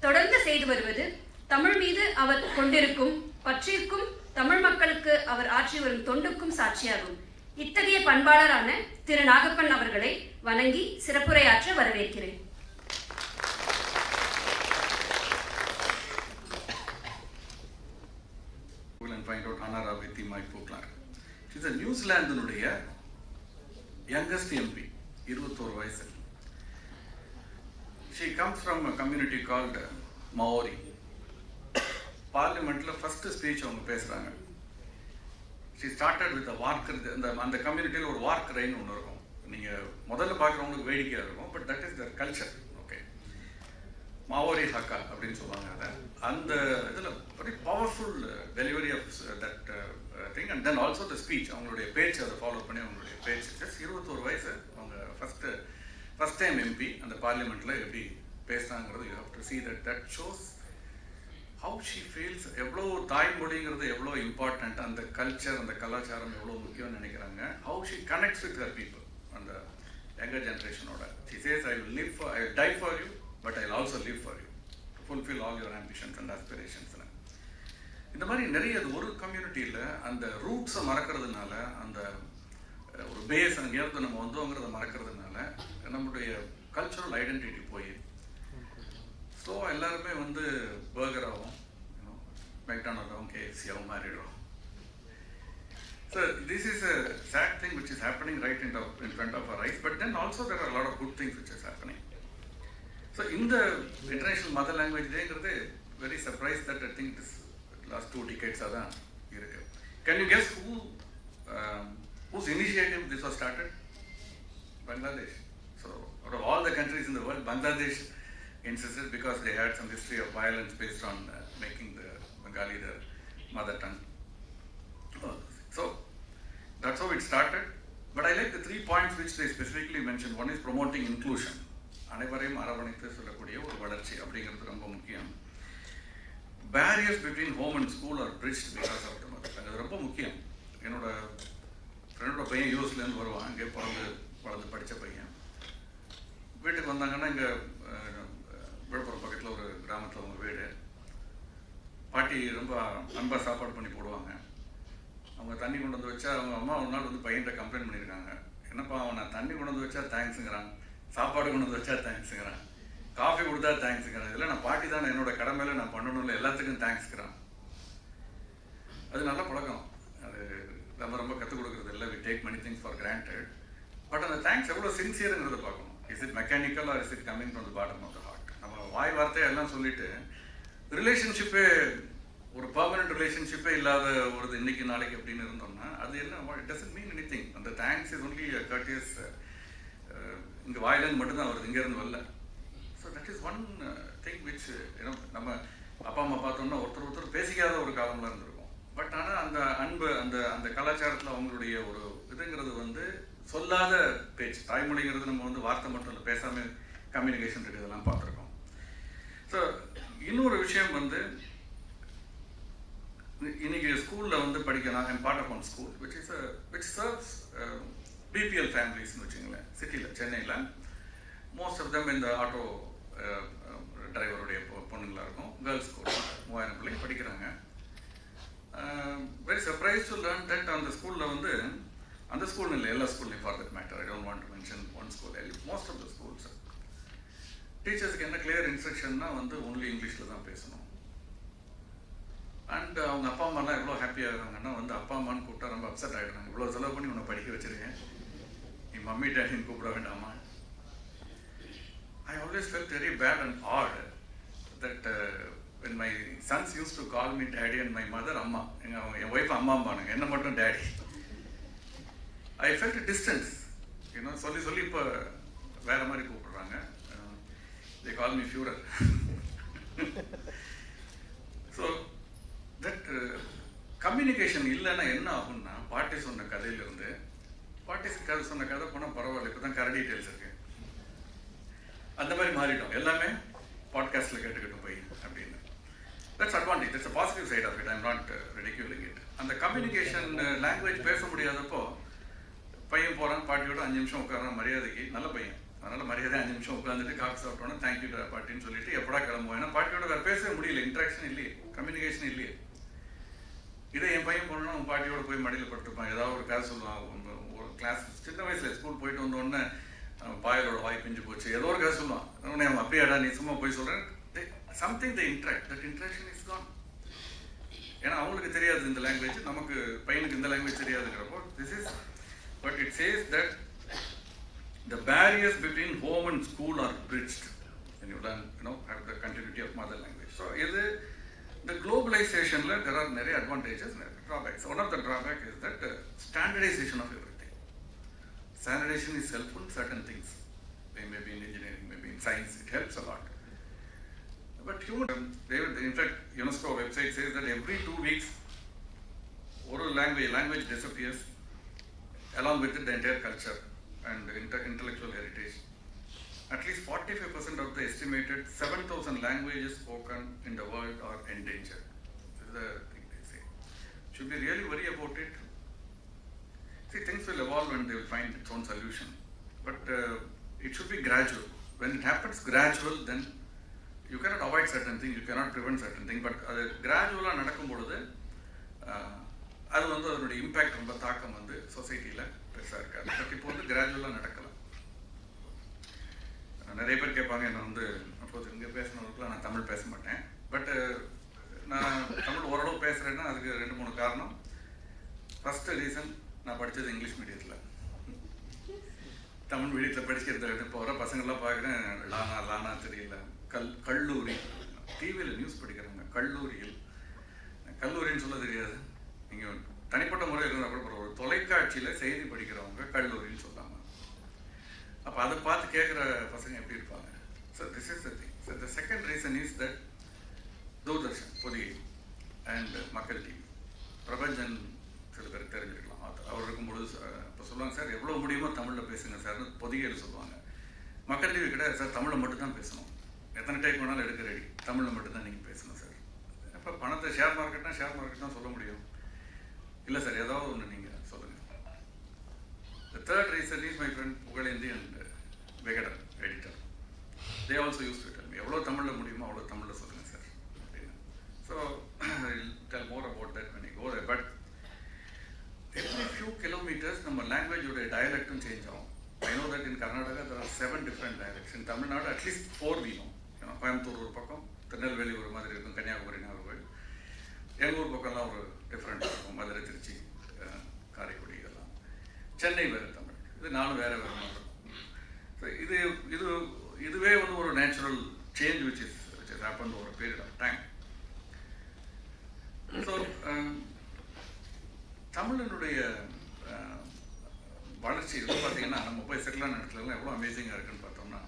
தொடர்ந்து செய்து வருவது தமிழ் மீது அவர் கொண்டிருக்கும் பற்றிற்கும் தமிழ் மக்களுக்கு அவர் ஆற்றி வரும் தொண்டுக்கும் சாட்சியாகும். இத்தகைய பண்பாளரான திரு நாகப்பன் அவர்களை வணங்கி சிறப்புரையாற்ற வரவேற்கிறேன். She's a நியூசிலாந்தினுடைய youngest MP, 21 வயசு. She comes from a community called Maori. பார்லிமெண்ட்ல ஃபர்ஸ்ட் ஸ்பீச் அவங்க பேசுறாங்க. She started with a வார்க்கர். அந்த கம்யூனிட்டியில் ஒரு வார்க்கரைன்னு ஒன்று இருக்கும். நீங்க முதல்ல பார்க்குறவங்களுக்கு வேடிக்கையா இருக்கும், but that is their culture. Okay, Maori haka அப்படின்னு சொல்லுவாங்க. அதை அந்த இதில் very powerful delivery of that thing and then also the speech. அவங்களுடைய பேச்சு அதை ஃபாலோ பண்ணி அவங்களுடைய பேச்சு. ஜஸ்ட் 21 வயசு. அவங்க ஃபர்ஸ்ட் டைம் எம்பி அந்த பார்லிமெண்ட்டில் எப்படி பேசுகிறாங்கிறது you have to see that shows how she feels. எவ்வளோ தாய்மொழிங்கிறது எவ்வளோ இம்பார்ட்டண்ட், அந்த கல்ச்சர் அந்த கலாச்சாரம் எவ்வளோ முக்கியம்னு நினைக்கிறாங்க. how she connects with her people, அந்த younger generationோட. she says I will die for you but I will also live for you to fulfill all your ambitions and aspirations. இந்த மாதிரி நிறைய ஒரு கம்யூனிட்டியில் அந்த ரூட்ஸை மறக்கிறதுனால, அந்த ஒரு பேஸ் அங்கேயாவது நம்ம வந்தோங்கிறத மறக்கிறதுனால நம்முடைய கல்ச்சுரல் ஐடென்டிட்டி போய் ஸோ எல்லாருமே வந்து பர்கராகவும் மெக்டானல்டாகவும் கேஎஃப்சியாகவும் மாறிடுறோம். So this is a sad thing which is happening right in front of our eyes, but then also there are a lot of good things which is happening. So in the International Mother Language Day, very surprised that I think this last 2 decades are done. Can you guess whose initiative this was started? Bangladesh. So out of all the countries in the world, Bangladesh insisted because they had some history of violence based on making the Bengali their mother tongue. So that's how it started. But I like the 3 points which they specifically mentioned. One is promoting inclusion. அனைவரையும் அரவணைத்து சொல்லக்கூடிய ஒரு வளர்ச்சி அப்படிங்கிறது ரொம்ப முக்கியம். Barriers between home and school are bridged because of the mother tongue. அது ரொம்ப முக்கியம். என்னோட ஃப்ரெண்டோட பையன் யூஎஸ்லேருந்து வருவான், இங்கே வளர்ந்து படித்த பையன். வீட்டுக்கு வந்தாங்கன்னா இங்கே விழுப்புரம் பக்கத்தில் ஒரு கிராமத்தில் அவங்க வீடு. பாட்டி ரொம்ப அன்பாக சாப்பாடு பண்ணி போடுவாங்க. அவங்க தண்ணி கொண்டு வந்து வச்சா அவங்க அம்மா ஒரு நாள் வந்து பையன்கிட்ட கம்ப்ளைண்ட் பண்ணியிருக்காங்க. என்னப்பா அவன் நான் தண்ணி கொண்டு வந்து வச்சா தேங்க்ஸுங்கிறான், சாப்பாடு கொண்டு வந்து வச்சா தேங்க்ஸுங்கிறான், காஃபி கொடுத்தா தேங்க்ஸுங்கிறான், இதெல்லாம் நான் பாட்டி தான் என்னோட கடமையில நான் பண்ணணும்ல, எல்லாத்துக்கும் தேங்க்ஸ்கிறான். அது நல்ல பழக்கம். அது நம்ம ரொம்ப கற்றுக் கொடுக்குறது இல்லை. We take many things for granted. But அந்த தேங்க்ஸ் எவ்வளோ சின்சியருங்கிறத பார்க்கணும். Is it mechanical or is it coming from the bottom of the heart? நம்ம வாய் வார்த்தையை எல்லாம் சொல்லிட்டு ரிலேஷன்ஷிப்பே ஒரு பர்மனன்ட் ரிலேஷன்ஷிப்பே இல்லாத ஒரு இன்னைக்கு நாளைக்கு அப்படின்னு இருந்தோம்னா அது என்ன, இட் டசன்ட் மீன் எனிதிங். அந்த தேங்க்ஸ் இஸ் ஒன்லி கர்டியஸ். இங்கே வாயிலேருந்து மட்டும்தான் வருது, இங்கேருந்து வரல. So that is one thing which நம்ம அப்பா அம்மா பார்த்தோம்னா ஒருத்தர் பேசிக்காத ஒரு காலம்லாம் இருந்திருக்கும். பட் ஆனால் அந்த அன்பு அந்த கலாச்சாரத்தில் அவங்களுடைய ஒரு இதுங்கிறது வந்து சொல்லாத பேச்சு. தாய்மொழிங்கிறது நம்ம வந்து வார்த்தை மட்டும் இல்லை, பேசாமல் கம்யூனிகேஷன் இருக்கிறதெல்லாம் பார்த்துருக்கோம். ஸோ இன்னொரு விஷயம் வந்து இன்னைக்கு ஸ்கூலில் வந்து படிக்கலாம். I'm part of one school which serves BPL ஃபேமிலிஸ்னு வச்சுங்களேன். சிட்டியில் சென்னையில் மோஸ்ட் ஆஃப் தம் இந்த ஆட்டோ டிரைவருடைய பொண்ணுங்களாக இருக்கும். கேர்ள்ஸ் ஸ்கூல் 3000 பிள்ளைங்க படிக்கிறாங்க. Very surprise to learn that அந்த ஸ்கூலில் வந்து அந்த ஸ்கூல் இல்லை, எல்லா ஸ்கூல்லையும் for that matter, I don't want to mention one school, most of the schools டீச்சர்ஸ்க்கு என்ன கிளியர் இன்ஸ்ட்ரக்ஷன்னா வந்து ஒன்லி இங்கிலீஷில் தான் பேசணும். அண்ட் அவங்க அப்பா அம்மாலாம் எவ்வளோ ஹாப்பியாக இருக்காங்கன்னா வந்து அப்பா அம்மான்னு கூப்பிட்டா ரொம்ப அப்செட் ஆகிடுறாங்க. இவ்வளோ செலவு பண்ணி உன்னை படிக்க வச்சிருக்கேன், நீ மம்மி டேடின்னு கூப்பிட வேண்டாமா? I always felt very bad and odd that when my sons used to call me daddy and my mother amma, N wife அம்மா அம்பானுங்க, என்ன மட்டும் daddy. I felt a distance, சொல்லி இப்போ வேற மாதிரி கூப்பிடுறாங்க. They call me Führer. So that communication இல்லைன்னா என்ன ஆகும்னா, பாட்டி சொன்ன கதையிலிருந்து பாட்டி சொன்ன கதை போனால் பரவாயில்ல, இப்போ தான் கரடி டீட்டெயில்ஸ் இருக்கு, அந்த மாதிரி மாறிட்டோம். எல்லாமே பாட்காஸ்ட்டில் கேட்டுக்கிட்டு போய் அப்படின்னு. That's advantage. That's a positive side of it. I'm not ridiculing it. அந்த கம்யூனிகேஷன் லாங்குவேஜ் பேச முடியாதப்போ பையன் போகிறான், பாட்டியோட 5 நிமிஷம் உட்காரான் மரியாதைக்கு, நல்ல பையன், அதனால் மரியாதை 5 நிமிஷம் உட்காந்துட்டு காஃபி சாப்பிட்டோன்னா தேங்க்யூ பாட்டின்னு சொல்லிட்டு எப்படா கிளம்புவோம். ஏன்னா பாட்டியோட வேறு பேசவே முடியல, இன்ட்ராக்ஷன் இல்லையே, கம்யூனிகேஷன் இல்லையே. இதே என் பையன் போனோன்னா அவன் பாட்டியோட போய் மடியில் படுத்துப்பான், ஏதாவது ஒரு கதை சொல்லுவான். ஒரு கிளாஸ் சின்ன வயசில் ஸ்கூல் போயிட்டு வந்தோடனே பாயலோட வாய் பிஞ்சு போச்சு, ஏதோ ஒரு கதை சொல்லுவான். அவன் அப்படியாடா நீ சும்மா போய் சொல்கிறேன், something the interact, that interaction is gone. ஏன்னா அவங்களுக்கு தெரியாது இந்த லாங்குவேஜ், நமக்கு பையனுக்கு இந்த லாங்குவேஜ் தெரியாதுங்கிறப்போ this is. But it says that the barriers between home and school are bridged when you learn, have the continuity of mother language. So the globalization there are many advantages and drawbacks. One of the drawback is that standardization of everything. Standardization is helpful in certain things. They may be in engineering, maybe in science, it helps a lot. But in fact, UNESCO website says that every 2 weeks oral language disappears, along with it the entire culture and intellectual heritage. At least 45% of the estimated 7,000 languages spoken in the world are endangered. This is the thing they say. Should we really worry about it? See, things will evolve and they will find its own solution. But it should be gradual. When it happens gradual, then you cannot avoid certain things, you cannot prevent certain things. But gradual நடக்கும் பொழுது அது வந்து அதனுடைய இம்பேக்ட் ரொம்ப தாக்கம் வந்து சொசைட்டியில் பெருசாக இருக்காது. பட் இப்போ வந்து கிராஜுவலாக நடக்கலாம். நிறைய பேர் கேட்பாங்க, என்ன வந்து அஃப்கோர்ஸ் இங்கே பேசுனவங்களுக்குலாம் நான் தமிழ் பேச மாட்டேன். பட் நான் தமிழ் ஓரளவு பேசுகிறேன்னா அதுக்கு 2-3 காரணம். ஃபஸ்ட்டு ரீசன், நான் படித்தது இங்கிலீஷ் மீடியத்தில். தமிழ் மீடியத்தில் படிக்கிறது இப்போ வர பசங்கள்லாம் பார்க்குறேன், லானா தெரியல, கல்லூரி, டிவியில் நியூஸ் படிக்கிறாங்க, கல்லூரின்னு சொல்ல தெரியாது. நீங்கள் தனிப்பட்ட முறையில் இருந்தால் கூட ஒரு தொலைக்காட்சியில் செய்தி படிக்கிறவங்க கல்லூரின்னு சொல்லாமல், அப்போ அதை பார்த்து கேட்குற பசங்க எப்படி இருப்பாங்க? So this is the thing. So the second reason is that Doordarshan, Podhigai and Makkal TV, Prapanchan சில பேருக்கு தெரிஞ்சிருக்கலாம். அவர் இருக்கும்பொழுது இப்போ சொல்லுவாங்க, சார் எவ்வளோ முடியுமோ தமிழில் பேசுங்க சார்னு பொதிகையில் சொல்லுவாங்க. மக்கள் டிவி கிடையாது சார், தமிழில் மட்டும்தான் பேசணும், எத்தனை டைப் வேணாலும் எடுக்க ரெடி, தமிழில் மட்டும்தான் நீங்கள் பேசணும் சார். அப்போ பணத்தை ஷேர் மார்க்கெட் தான் சொல்ல முடியும். இல்லை சார், ஏதாவது ஒன்று நீங்கள் சொல்லுங்கள். The third reason is my friend Pugazhendhi and Venkatan editor. They also used to tell me, எவ்வளோ தமிழில் முடியுமோ அவ்வளோ தமிழில் சொல்லுங்கள் சார் அப்படின்னு. So I'll tell more about that when I go there. But every few kilometers நம்ம லாங்குவேஜோட டயலெக்டும் சேஞ்ச் ஆகும். I know that in Karnataka there are 7 different dialects. In Tamil Nadu at least 4 we know. Coimbatore ஒரு பக்கம், திருநெல்வேலி ஒரு மாதிரி இருக்கும், கன்னியாகுமரி நாகர்கோவில், எங்கள் ஊர் பக்கம்லாம் ஒரு டிஃப்ரெண்ட்டாக இருக்கும், மதுரை, திருச்சி, காரைக்குடி இதெல்லாம். சென்னை வேறு தமிழ், இது 4 வேறு மாதிரி இருக்கும். ஸோ இதுவே வந்து ஒரு natural change which is happened over a period of time. So தமிழனுடைய வளர்ச்சி பார்த்தீங்கன்னா நம்ம போய் செட்டிலான இடத்துலலாம் எவ்வளோ அமேசிங்காக இருக்குன்னு பார்த்தோம்னா,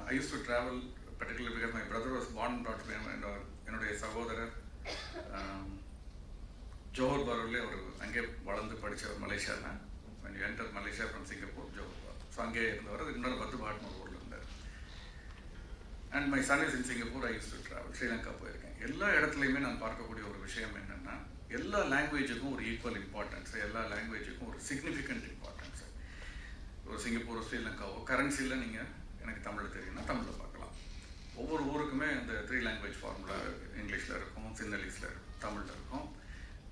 I used to travel particularly because my brother was born and brought up in என்னுடைய சகோதரர் ஜோஹர் பாரூர்லேயே அவர் அங்கே வளர்ந்து படித்தவர் மலேசியாவில். when you enter Malaysia from Singapore, Johor Barur. So அங்கே இருந்தவர். அதுக்கு முன்னாடி பத்துபாட்னு ஒரு ஊரில் இருந்தார். And my son is in Singapore. I used to travel. Sri Lanka போயிருக்கேன். எல்லா இடத்துலையுமே நான் பார்க்கக்கூடிய ஒரு விஷயம் என்னென்னா, எல்லா லாங்குவேஜுக்கும் ஒரு ஈக்குவல் இம்பார்ட்டன்ஸ், எல்லா லாங்குவேஜுக்கும் ஒரு சிக்னிஃபிகண்ட் இம்பார்ட்டன்ஸ். ஒரு சிங்கப்பூர், ஸ்ரீலங்காவோ கரன்சியில் நீங்கள் எனக்கு தமிழ் தெரியும்னா தமிழில் பார்க்கலாம். ஒவ்வொரு ஊருக்குமே அந்த 3 லாங்குவேஜ் ஃபார்முலா இங்கிலீஷில் இருக்கும், சின்னலீஸில் இருக்கும், தமிழில் இருக்கும்.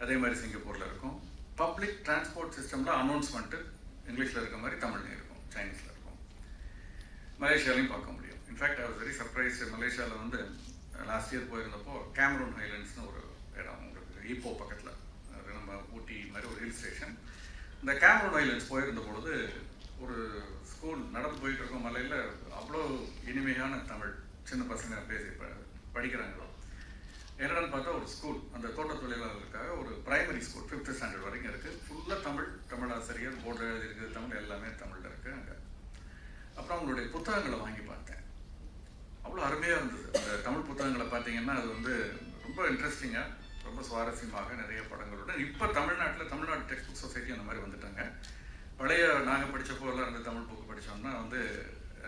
அதே மாதிரி சிங்கப்பூரில் இருக்கும். பப்ளிக் டிரான்ஸ்போர்ட் சிஸ்டமில் அனௌன்ஸ்மெண்ட்டு இங்கிலீஷில் இருக்க மாதிரி தமிழ்லையும் இருக்கும், சைனீஸில் இருக்கும். மலேசியாலையும் பார்க்க முடியும். In fact I was very surprised. மலேசியாவில் வந்து லாஸ்ட் இயர் போயிருந்தப்போ கேமரூன் ஹைலண்ட்ஸ்னு ஒரு இடம் உங்களுக்கு ஈப்போ பக்கத்தில், அது நம்ம ஊட்டி மாதிரி ஒரு ஹில் ஸ்டேஷன். இந்த கேமரூன் ஹைலண்ட்ஸ் போயிருந்த பொழுது ஒரு ஸ்கூல் நடந்து போயிட்டு இருக்கோம் மலையில், அவ்வளோ இனிமையான தமிழ், சின்ன பசங்க பேசி படிக்கிறாங்களோ. என்னடான்னு பார்த்தா ஒரு ஸ்கூல், அந்த தோட்ட தொழிலாளர்களுக்காக ஒரு பிரைமரி ஸ்கூல் 5th ஸ்டாண்டர்ட் வரைக்கும் இருக்குது. ஃபுல்லாக தமிழ் ஆசிரியர், போர்டு எழுதியிருக்குது தமிழ், எல்லாமே தமிழில் இருக்குது அங்கே. அப்புறம் அவங்களுடைய புத்தகங்களை வாங்கி பார்த்தேன், அவ்வளோ அருமையாக இருந்தது. அந்த தமிழ் புத்தகங்களை பார்த்தீங்கன்னா அது வந்து ரொம்ப இன்ட்ரெஸ்டிங்காக, ரொம்ப சுவாரஸ்யமாக நிறைய படங்களுடன். இப்போ தமிழ்நாடு டெக்ஸ்ட் புக் சொசைட்டி அந்த மாதிரி வந்துட்டாங்க. பழைய நாங்கள் படித்தப்போ எல்லாம் இருந்த தமிழ் புக்கு படித்தோம்னா வந்து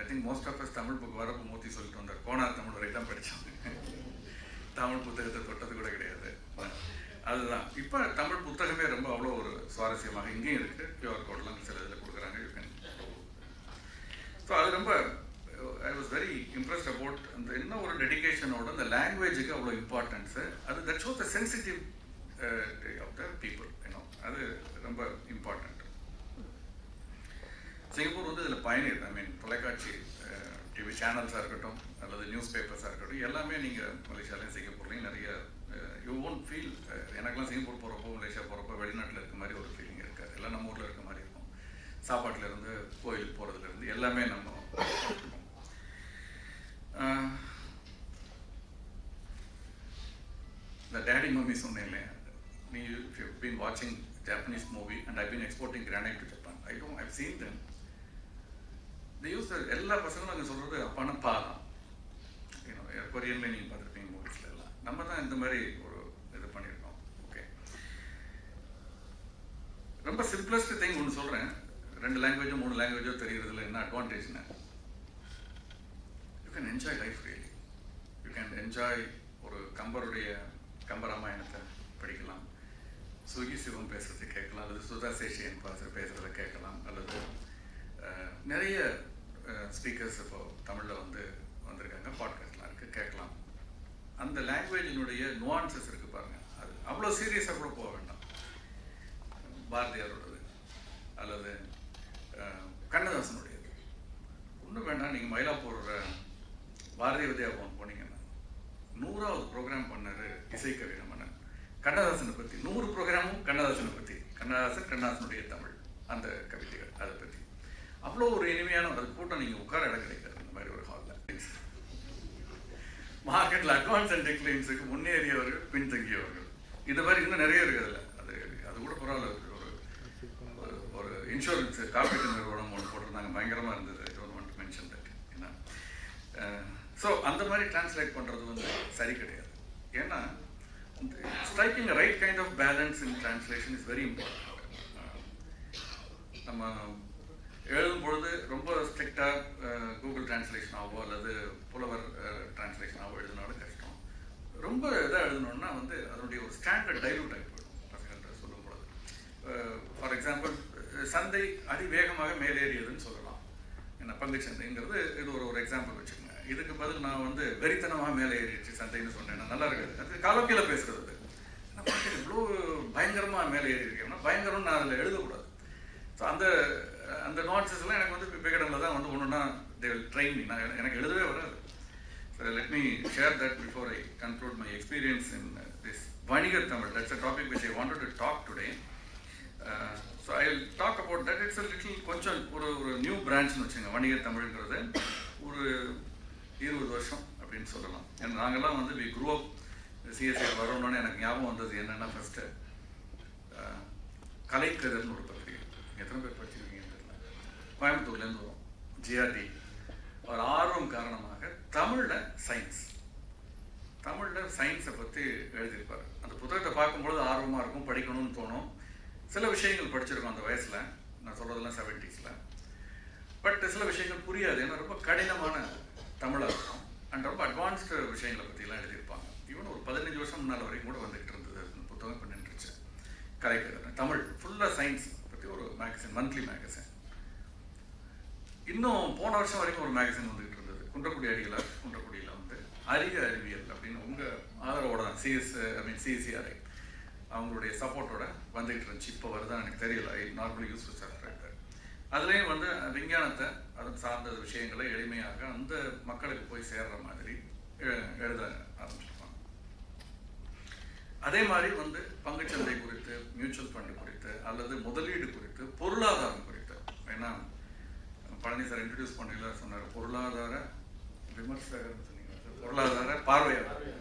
I think most of us Tamil book வரப்போ மூர்த்தி சொல்லிட்டு வந்தார், கோனார் தமிழ் வரை தான் படித்தோம், தமிழ் புத்தகத்தை தொட்டது கூட கிடையாது. அதுதான் இப்போ தமிழ் புத்தகமே ரொம்ப அவ்வளோ ஒரு சுவாரஸ்யமாக இங்கேயும் இருக்குது. QR கோடெலாம் சில இதில் கொடுக்குறாங்க, யூ கேன். ஸோ அது ரொம்ப I was very impressed about அந்த என்ன ஒரு டெடிக்கேஷனோட அந்த லாங்குவேஜுக்கு அவ்வளோ இம்பார்ட்டன்ஸு. அது that shows the sensitive of the people, அது ரொம்ப இம்பார்ட்டன்ட். சிங்கப்பூர் வந்து இதில் பயணியர். ஐ மீன் தொலைக்காட்சி டிவி சேனல்ஸாக இருக்கட்டும் அல்லது நியூஸ் பேப்பர்ஸாக இருக்கட்டும், எல்லாமே நீங்கள் மலேசியாலையும் சிங்கப்பூர்லேயும் நிறைய யூ ஓன்ட் ஃபீல். எனக்குலாம் சிங்கப்பூர் போகிறப்போ, மலேசியா போகிறப்போ வெளிநாட்டில் இருக்க மாதிரி ஒரு ஃபீலிங் இருக்காது. எல்லாம் நம்ம ஊரில் இருக்க மாதிரி இருக்கும். சாப்பாட்டிலேருந்து கோயிலுக்கு போகிறதுலேருந்து எல்லாமே நம்ம இந்த டேடி மம்மி சொன்னேன் இல்லையா, நீ யூ பீன் வாட்சிங் Japanese movie and I've been exporting granite to Japan. I've seen them. They use எல்லா பசங்களும் அங்கே சொல்கிறது அப்பான பா தான். கொரியனில் நீங்கள் பார்த்துருப்பீங்க மூவிஸில் எல்லாம். நம்ம தான் இந்த மாதிரி ஒரு இது பண்ணியிருக்கோம். ஓகே, ரொம்ப சிம்பிளஸ்ட் திங் ஒன்று சொல்கிறேன். 2 லாங்குவேஜோ 3 லாங்குவேஜோ தெரிகிறதுல என்ன அட்வான்டேஜ்னா, you can enjoy life really. You can enjoy ஒரு கம்பராமாயணத்தை படிக்கலாம், சுகி சிவம் பேசுறது கேட்கலாம், அல்லது சுதா சேஷியன் பேசுகிறத கேட்கலாம், அல்லது நிறைய ஸ்பீக்கர்ஸ் இப்போ தமிழில் வந்திருக்காங்க, பாட்காஸ்ட்லாம் இருக்குது, கேட்கலாம். அந்த லாங்குவேஜினுடைய நுவான்சஸ் இருக்குது பாருங்கள், அது அவ்வளோ சீரியஸாக கூட போக வேண்டாம். பாரதியாரோடது அல்லது கண்ணதாசனுடையது ஒன்றும் வேண்டாம். நீங்கள் மயிலாப்பூர் பாரதிய வித்யா பவன் போனீங்கன்னா 100வது ப்ரோக்ராம் பண்ணார் இசைக்கவி ரமணன் கண்ணதாசனை பற்றி. 100 ப்ரோக்ராமும் கண்ணதாசனை பற்றி, கண்ணதாசனுடைய தமிழ் அந்த கவிதைகள் அதை பற்றி. அவ்வளோ ஒரு இனிமையான அது கூட்டம். நீங்கள் உட்கார இடம் கிடைக்காது இந்த மாதிரி ஒரு ஹாலில். மார்க்கெட்டில் அட்வான்ஸ் அண்ட் டெக்லைன்ஸுக்கு முன்னேறியவர்கள் பின்தங்கியவர்கள் இது மாதிரி இன்னும் நிறைய இருக்குது. அதில் அது கூட பரவாயில்ல. ஒரு இன்சூரன்ஸ் காப்பீட்டு நிறுவனம் ஒன்று போட்டிருந்தாங்க, பயங்கரமாக இருந்தது. I don't want to mention that. ஏன்னா ஸோ அந்த மாதிரி டிரான்ஸ்லேட் பண்ணுறது வந்து சரி கிடையாது. ஏன்னா striking right kind of balance in translation is very important. நம்ம எழுதும் பொழுது ரொம்ப ஸ்ட்ரிக்டாக கூகுள் டிரான்ஸ்லேஷனாகவோ அல்லது புலவர் டிரான்ஸ்லேஷனாகவோ எழுதினாலும் கஷ்டம். ரொம்ப இதாக எழுதணுன்னா வந்து அதனுடைய ஒரு ஸ்டாண்டர்ட் டைலூட் ஆகி போயிடும் பசங்கள்கிட்ட சொல்லும் பொழுது. ஃபார் எக்ஸாம்பிள் சந்தை அதிவேகமாக மேலேறியதுன்னு சொல்லலாம். என்ன பங்குச்சந்தைங்கிறது இது ஒரு எக்ஸாம்பிள் வச்சுக்கோங்க. இதுக்கு பதில் நான் வந்து வெறித்தனமாக மேலே ஏறிடுச்சு சந்தைன்னு சொன்னேன்னா நல்லா இருக்காது. அது காலோக்கியில் பேசுறது. நம்ம இவ்வளோ பயங்கரமாக மேலே ஏறி இருக்கேன்னா பயங்கரம்னு நான் அதில் எழுதக்கூடாது. ஸோ அந்த நோட்ஸஸ் எல்லாம் எனக்கு வந்து விகடனில் தான் வந்து ஒன்றுனா தே வில் ட்ரெயின் மீ. நான் எனக்கு எழுதவே வராது. So let me share that before I conclude my experience in this வணிகர் Tamil. That's a topic which I wanted to talk today. So I will talk about that. It's a little கொஞ்சம் ஒரு நியூ பிரான்ச்னு வச்சுங்க. வணிகர் தமிழ்ங்கிறது ஒரு 20 வருஷம் அப்படின்னு சொல்லலாம். ஏன்னா நாங்கள்லாம் வந்து வி க்ரூ அப் சிஎஸ்ஐ வரணும்னு எனக்கு ஞாபகம் வந்தது என்னென்னா ஃபஸ்ட்டு கலைக்கதர்னு ஒரு பத்திரிகை. எத்தனை பேர் படிச்சிருக்கீங்கன்னு தெரியல. கோயம்புத்தூர்லேருந்து வரும். ஜிஆர்டி ஒரு ஆர்வம் காரணமாக தமிழில் சயின்ஸை பற்றி எழுதியிருப்பார். அந்த புத்தகத்தை பார்க்கும்பொழுது ஆர்வமாக இருக்கும், படிக்கணும்னு தோணும். சில விஷயங்கள் படிச்சிருக்கோம் அந்த வயசில். நான் சொல்கிறதெல்லாம் 70s. பட் சில விஷயங்கள் புரியாது. ஏன்னா ரொம்ப கடினமான தமிழாக இருக்கும். அண்ட் ரொம்ப அட்வான்ஸ்டு விஷயங்களை பற்றிலாம் எழுதியிருப்பாங்க. ஈவன் ஒரு 15 வருஷம் முன்னால் வரைக்கும் கூட வந்துகிட்டு இருந்தது அந்த புத்தகம். இப்போ நின்றுச்சு. கலைக்கதர் தமிழ் ஃபுல்லாக சயின்ஸ் பற்றி ஒரு மேகசின், மந்த்லி மேகசின். இன்னும் போன வருஷம் வரைக்கும் ஒரு மேகசின் வந்துகிட்டு இருந்தது. குன்றக்குடியில் வந்து அறிக அறிவியல் அப்படின்னு உங்கள் ஆதரவோட தான் சிஎஸ்சிஆர்ஐ அவங்களுடைய சப்போர்ட்டோட வந்துகிட்டு இருந்துச்சு. இப்போ வருதான் எனக்கு தெரியல. ஐ நார்மலி யூஸ் டு சப்ஸ்கிரைப். அதுலேயும் வந்து விஞ்ஞானத்தை அதன் சார்ந்த விஷயங்களை எளிமையாக அந்த மக்களுக்கு போய் சேர்ற மாதிரி எழுத ஆரம்பிச்சிருப்பாங்க. அதே மாதிரி வந்து பங்குச்சந்தை குறித்து, மியூச்சுவல் ஃபண்டு குறித்து அல்லது முதலீடு குறித்து, பொருளாதாரம் குறித்து. ஏன்னா பழனி சார் இன்ட்ரடியூஸ் பண்ணல சொன்னார், பொருளாதார விமர்சகர்னு சொன்னீங்க, பொருளாதார பார்வையாளர்.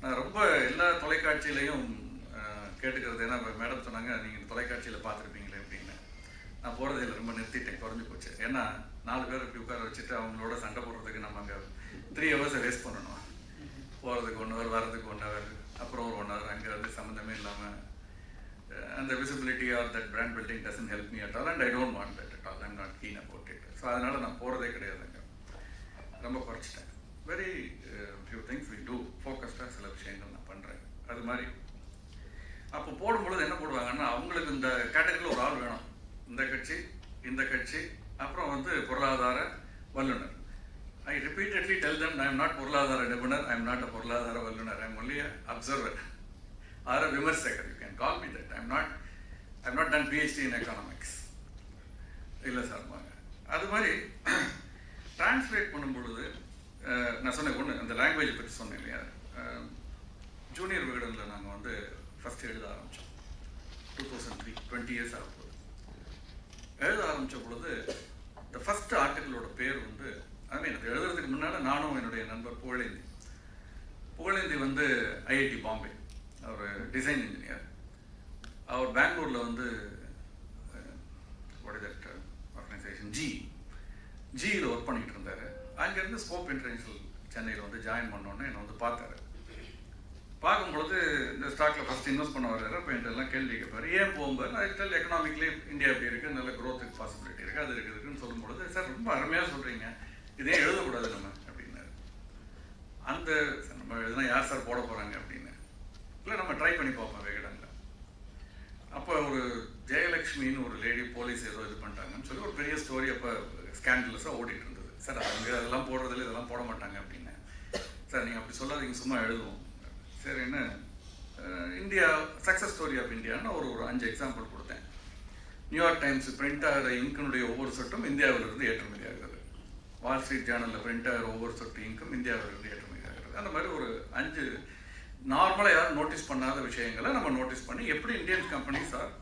நான் ரொம்ப எல்லா தொலைக்காட்சியிலையும் கேட்டுக்கிறது. ஏன்னா மேடம் சொன்னாங்க நீங்கள் தொலைக்காட்சியில் பார்த்துருப்பீங்களே அப்படின்னு. நான் போகிறதில்ல, ரொம்ப நிறுத்திட்டேன், குறைஞ்சி போச்சு. ஏன்னா 4 பேர் இப்படி உட்கார வச்சுட்டு அவங்களோட சண்டை போடுறதுக்கு நம்ம அங்கே 3 ஹவர்ஸை வேஸ்ட் பண்ணணும். போகிறதுக்கு 1 ஹவர், வரதுக்கு 1 ஹவர், அப்புறம் ஒரு 1 ஹவர் அங்கே வந்து சம்மந்தமே இல்லாமல் அந்த visibility or that brand building doesn't help me at all and I don't want that at all. I'm not keen about it. So அதனால் நான் போகிறதே கிடையாதுங்க. ரொம்ப குறைச்சிட்டேன். Very few things we do ஃபோக்கஸ்டாக சில விஷயங்கள் நான் பண்ணுறேன். அது மாதிரி அப்போ போடும்பொழுது என்ன போடுவாங்கன்னா அவங்களுக்கு இந்த கேட்டகரியில் ஒரு ஆள் வேணும். இந்த கட்சி அப்புறம் வந்து பொருளாதார வல்லுநர். I repeatedly tell them I am not பொருளாதார நிபுணர், I am not a பொருளாதார வல்லுநர், I am only a observer or a விமர்சகர். You can call me that. I have not done PhD in economics. இல்லை சார் வாங்க. அது மாதிரி டிரான்ஸ்லேட் பண்ணும்பொழுது நான் சொன்னேன் ஒன்று, அந்த லாங்குவேஜை பற்றி சொன்னேன் இல்லையா. ஜூனியர் விகடனில் நாங்கள் வந்து ஃபஸ்ட்டு எழுத ஆரம்பித்தோம் 2003, 20 years ஆகும். எழுத ஆரம்பித்த பொழுது இந்த ஃபஸ்ட் ஆர்டிக்கிளோட பேர் வந்து அது எழுதுறதுக்கு முன்னால் நானும் என்னுடைய நண்பர் புகழேந்தி வந்து ஐஐடி பாம்பே, அவர் டிசைன் இன்ஜினியர். அவர் பெங்களூரில் வந்து வாட் இஸ் தட் ஆர்கனைசேஷன் ஜியில் ஒர்க் பண்ணிகிட்டு இருந்தார். அங்கேருந்து ஸ்கோப் இன்டர்நேஷனல் சென்னையில் வந்து ஜாயின் பண்ணோன்னே என்னை வந்து பார்த்தாரு. பார்க்கும்பொழுது இந்த ஸ்டாக்கில் ஃபஸ்ட் இன்வெஸ்ட் பண்ண வர்றாரு. அப்போ என்கிட்ட எல்லாம் கேள்வி கேட்பார். ஏன் போகும்போது ஐ எக்கனாமிக்லி இந்தியா எப்படி இருக்குது, நல்ல க்ரோத்துக்கு பாசிபிலிட்டி இருக்குது, அது இருக்குதுன்னு சொல்லும்பொழுது சார் ரொம்ப அருமையாக சொல்கிறீங்க, இதே எழுதக்கூடாது நம்ம அப்படின்னாரு. அந்த நம்ம எழுதுனா யார் சார் போட போகிறாங்க அப்படின்னு. இல்லை நம்ம ட்ரை பண்ணி பார்ப்போம் விகடனில். அப்போ ஒரு ஜெயலக்ஷ்மின்னு ஒரு லேடி போலீஸ் ஏதோ இது பண்ணிட்டாங்கன்னு சொல்லி ஒரு பெரிய ஸ்டோரி அப்போ ஸ்கேண்டலஸாக ஓடிட்டு இருந்தது. சார் அங்கே அதெல்லாம் போடுறதில்ல, இதெல்லாம் போட மாட்டாங்க அப்படின்னு. சார் நீங்கள் அப்படி சொல்லாதீங்க, சும்மா எழுதுவோம். சரின்னு இந்தியா சக்ஸஸ் ஸ்டோரி ஆஃப் இந்தியான்னு ஒரு 5 எக்ஸாம்பிள் கொடுத்தேன். நியூயார்க் டைம்ஸ் பிரிண்ட் ஆகிற இங்கினுடைய ஒவ்வொரு சொட்டும் இந்தியாவிலிருந்து ஏற்றுமதி ஆகுது. வால் ஸ்ட்ரீட் ஜேர்னலில் பிரிண்டர் ஒவ்வொரு சொட்டு இங்கும் இந்தியாவிலிருந்து ஏற்றுமதி ஆகிறது. அந்த மாதிரி ஒரு 5 நார்மலாக யாரும் நோட்டீஸ் பண்ணாத விஷயங்களை நம்ம நோட்டீஸ் பண்ணி எப்படி Indian companies are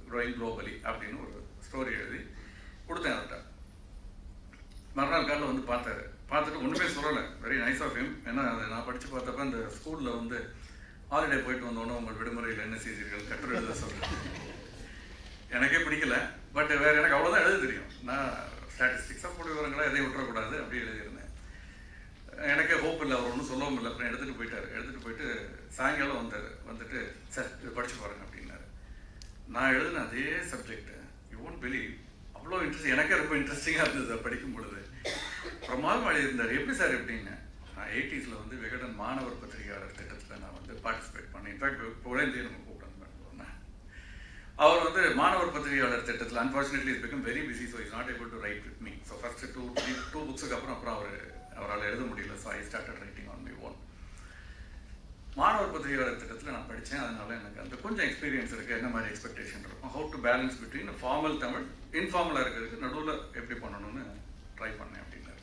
growing globally அப்படின்னு ஒரு ஸ்டோரி எழுதி கொடுத்தேன் அவர்கிட்ட. மறுநாள் காலையில் வந்து பார்த்துட்டு ஒன்றுமே சொல்லலை. Very nice of him. ஏன்னா அதை நான் படித்து பார்த்தப்ப இந்த ஸ்கூலில் வந்து ஹாலிடே போயிட்டு வந்தோன்னே உங்கள் விடுமுறையில் என்ன செய்தீர்கள் கட்டுரை எழுத சொல்கிறேன். எனக்கே பிடிக்கல. பட் வேறு எனக்கு அவ்வளோதான் எழுத தெரியும். நான் ஸ்டாட்டிஸ்டிக்ஸாக போட்டு விவரங்களாக எதையும் விட்டுறக்கூடாது அப்படி எழுதியிருந்தேன். எனக்கே ஹோப் இல்லை, அவர் ஒன்றும் சொல்லவும் இல்லை. அப்புறம் எடுத்துகிட்டு போயிட்டு சாயங்காலம் வந்துட்டு சார் இதை படித்து பாருங்க அப்படின்னாரு. நான் எழுதின அதே சப்ஜெக்ட் யூ ஒன்ட் பிலீவ் அவ்வளோ இன்ட்ரெஸ்ட், எனக்கே ரொம்ப இன்ட்ரெஸ்டிங்காக இருந்தது சார் படிக்கும் பொழுது. பிரமாதம் எழுதியிருந்தார். எப்படி சார் எப்படின்னு. நான் 80s வந்து விகடன் மாணவர் பத்திரிகையாளர் திட்டத்தில் நான் வந்து பார்ட்டிசிபேட் பண்ணேன். இன்ஃபேக்ட் புகழேந்தியை நம்ம கூப்பிடணும். அவர் வந்து மாணவர் பத்திரிகையாளர் திட்டத்தில் unfortunately is become very busy, so is not able to write with me. So first two புக்ஸுக்கு அப்புறம் அவரால் எழுத முடியல. So I started writing on my own. மாணவர் பத்திரிகையாளர் திட்டத்தில் நான் படித்தேன். அதனால எனக்கு அந்த கொஞ்சம் எக்ஸ்பீரியன்ஸ் இருக்குது. என்ன மாதிரி எக்ஸ்பெக்டேஷன் இருக்கும், how to balance between formal Tamil இன்ஃபார்மலாக இருக்கிறதுக்கு நடுவில் எப்படி பண்ணணும்னு ட்ரை பண்ணேன் அப்படின்னாரு.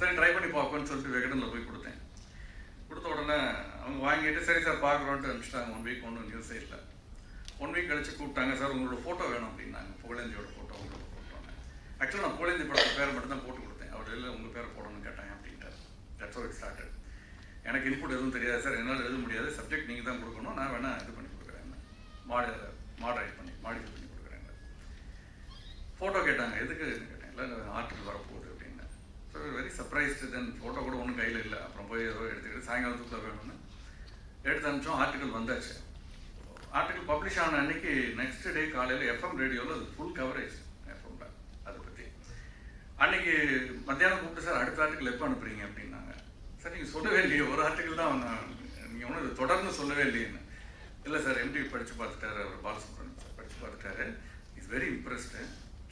சரி ட்ரை பண்ணி பார்ப்போன்னு சொல்லிட்டு விகடனில் போய் கொடுத்தேன். கொடுத்த உடனே அவங்க வாங்கிட்டு சரி சார் பார்க்குறோன்ட்டு அனுப்பிச்சிட்டாங்க. 1 வீக் ஒன்றும் நியூஸே இல்லை. 1 வீக் கழிச்சு கூப்பிட்டாங்க. சார் உங்களோட ஃபோட்டோ வேணும் அப்படின்னாங்க. புகழேந்தியோட ஃபோட்டோ உங்களோட ஃபோட்டோன்னு. ஆக்சுவலாக நான் புகழேந்தி படத்தை பேரை மட்டும் தான் போட்டு கொடுத்தேன். அவர் இல்லை உங்கள் பேரை போடணும்னு கேட்டாங்க அப்படின்ட்டார். That's how it started. எனக்கு இன்புட் எதுவும் தெரியாது சார், என்னால் எழுத முடியாது, சப்ஜெக்ட் நீங்கள் தான் கொடுக்கணும், நான் வேணால் இது பண்ணி கொடுக்குறேன், மாடரேட் பண்ணி மாடிஃபை பண்ணி கொடுக்குறேன். ஃபோட்டோ கேட்டாங்க. எதுக்குன்னு கேட்டேன். இல்லை ஆர்டிக்கல் வரப்போகுது அப்படின்னு. So very surprised. Then photo கூட ஒன்றும் கையில் இல்லை. அப்புறம் போய் ஏதோ எடுத்துக்கிட்டு சாயங்காலத்துக்குள்ள வேணும்னு எடுத்து அனுப்பிச்சோம். ஆர்டிக்கல் வந்தாச்சு. ஆர்டிக்கல் பப்ளிஷ் ஆன அன்னைக்கு நெக்ஸ்ட் டே காலையில் எஃப்எம் ரேடியோவில் அது ஃபுல் கவரேஜ் எஃப்எம்ல அதை பற்றி. அன்னைக்கு மத்தியானம் கூப்பிட்டு சார் அடுத்த ஆர்டிக்கல் எப்போ அனுப்புறீங்க அப்படின்னாங்க. சார் நீங்கள் சொல்லவே இல்லையே, ஒரு ஆர்டிக்கல் தான் நீங்கள் ஒன்றும் இது தொடர்ந்து சொல்லவே இல்லையேன்னு. இல்லை சார் எம்டி படித்து பார்த்துட்டாரு, அவர் பாலசுப்ரமணியம் சார் படித்து பார்த்துட்டாரு, இஸ் வெரி இம்ப்ரெஸ்டு.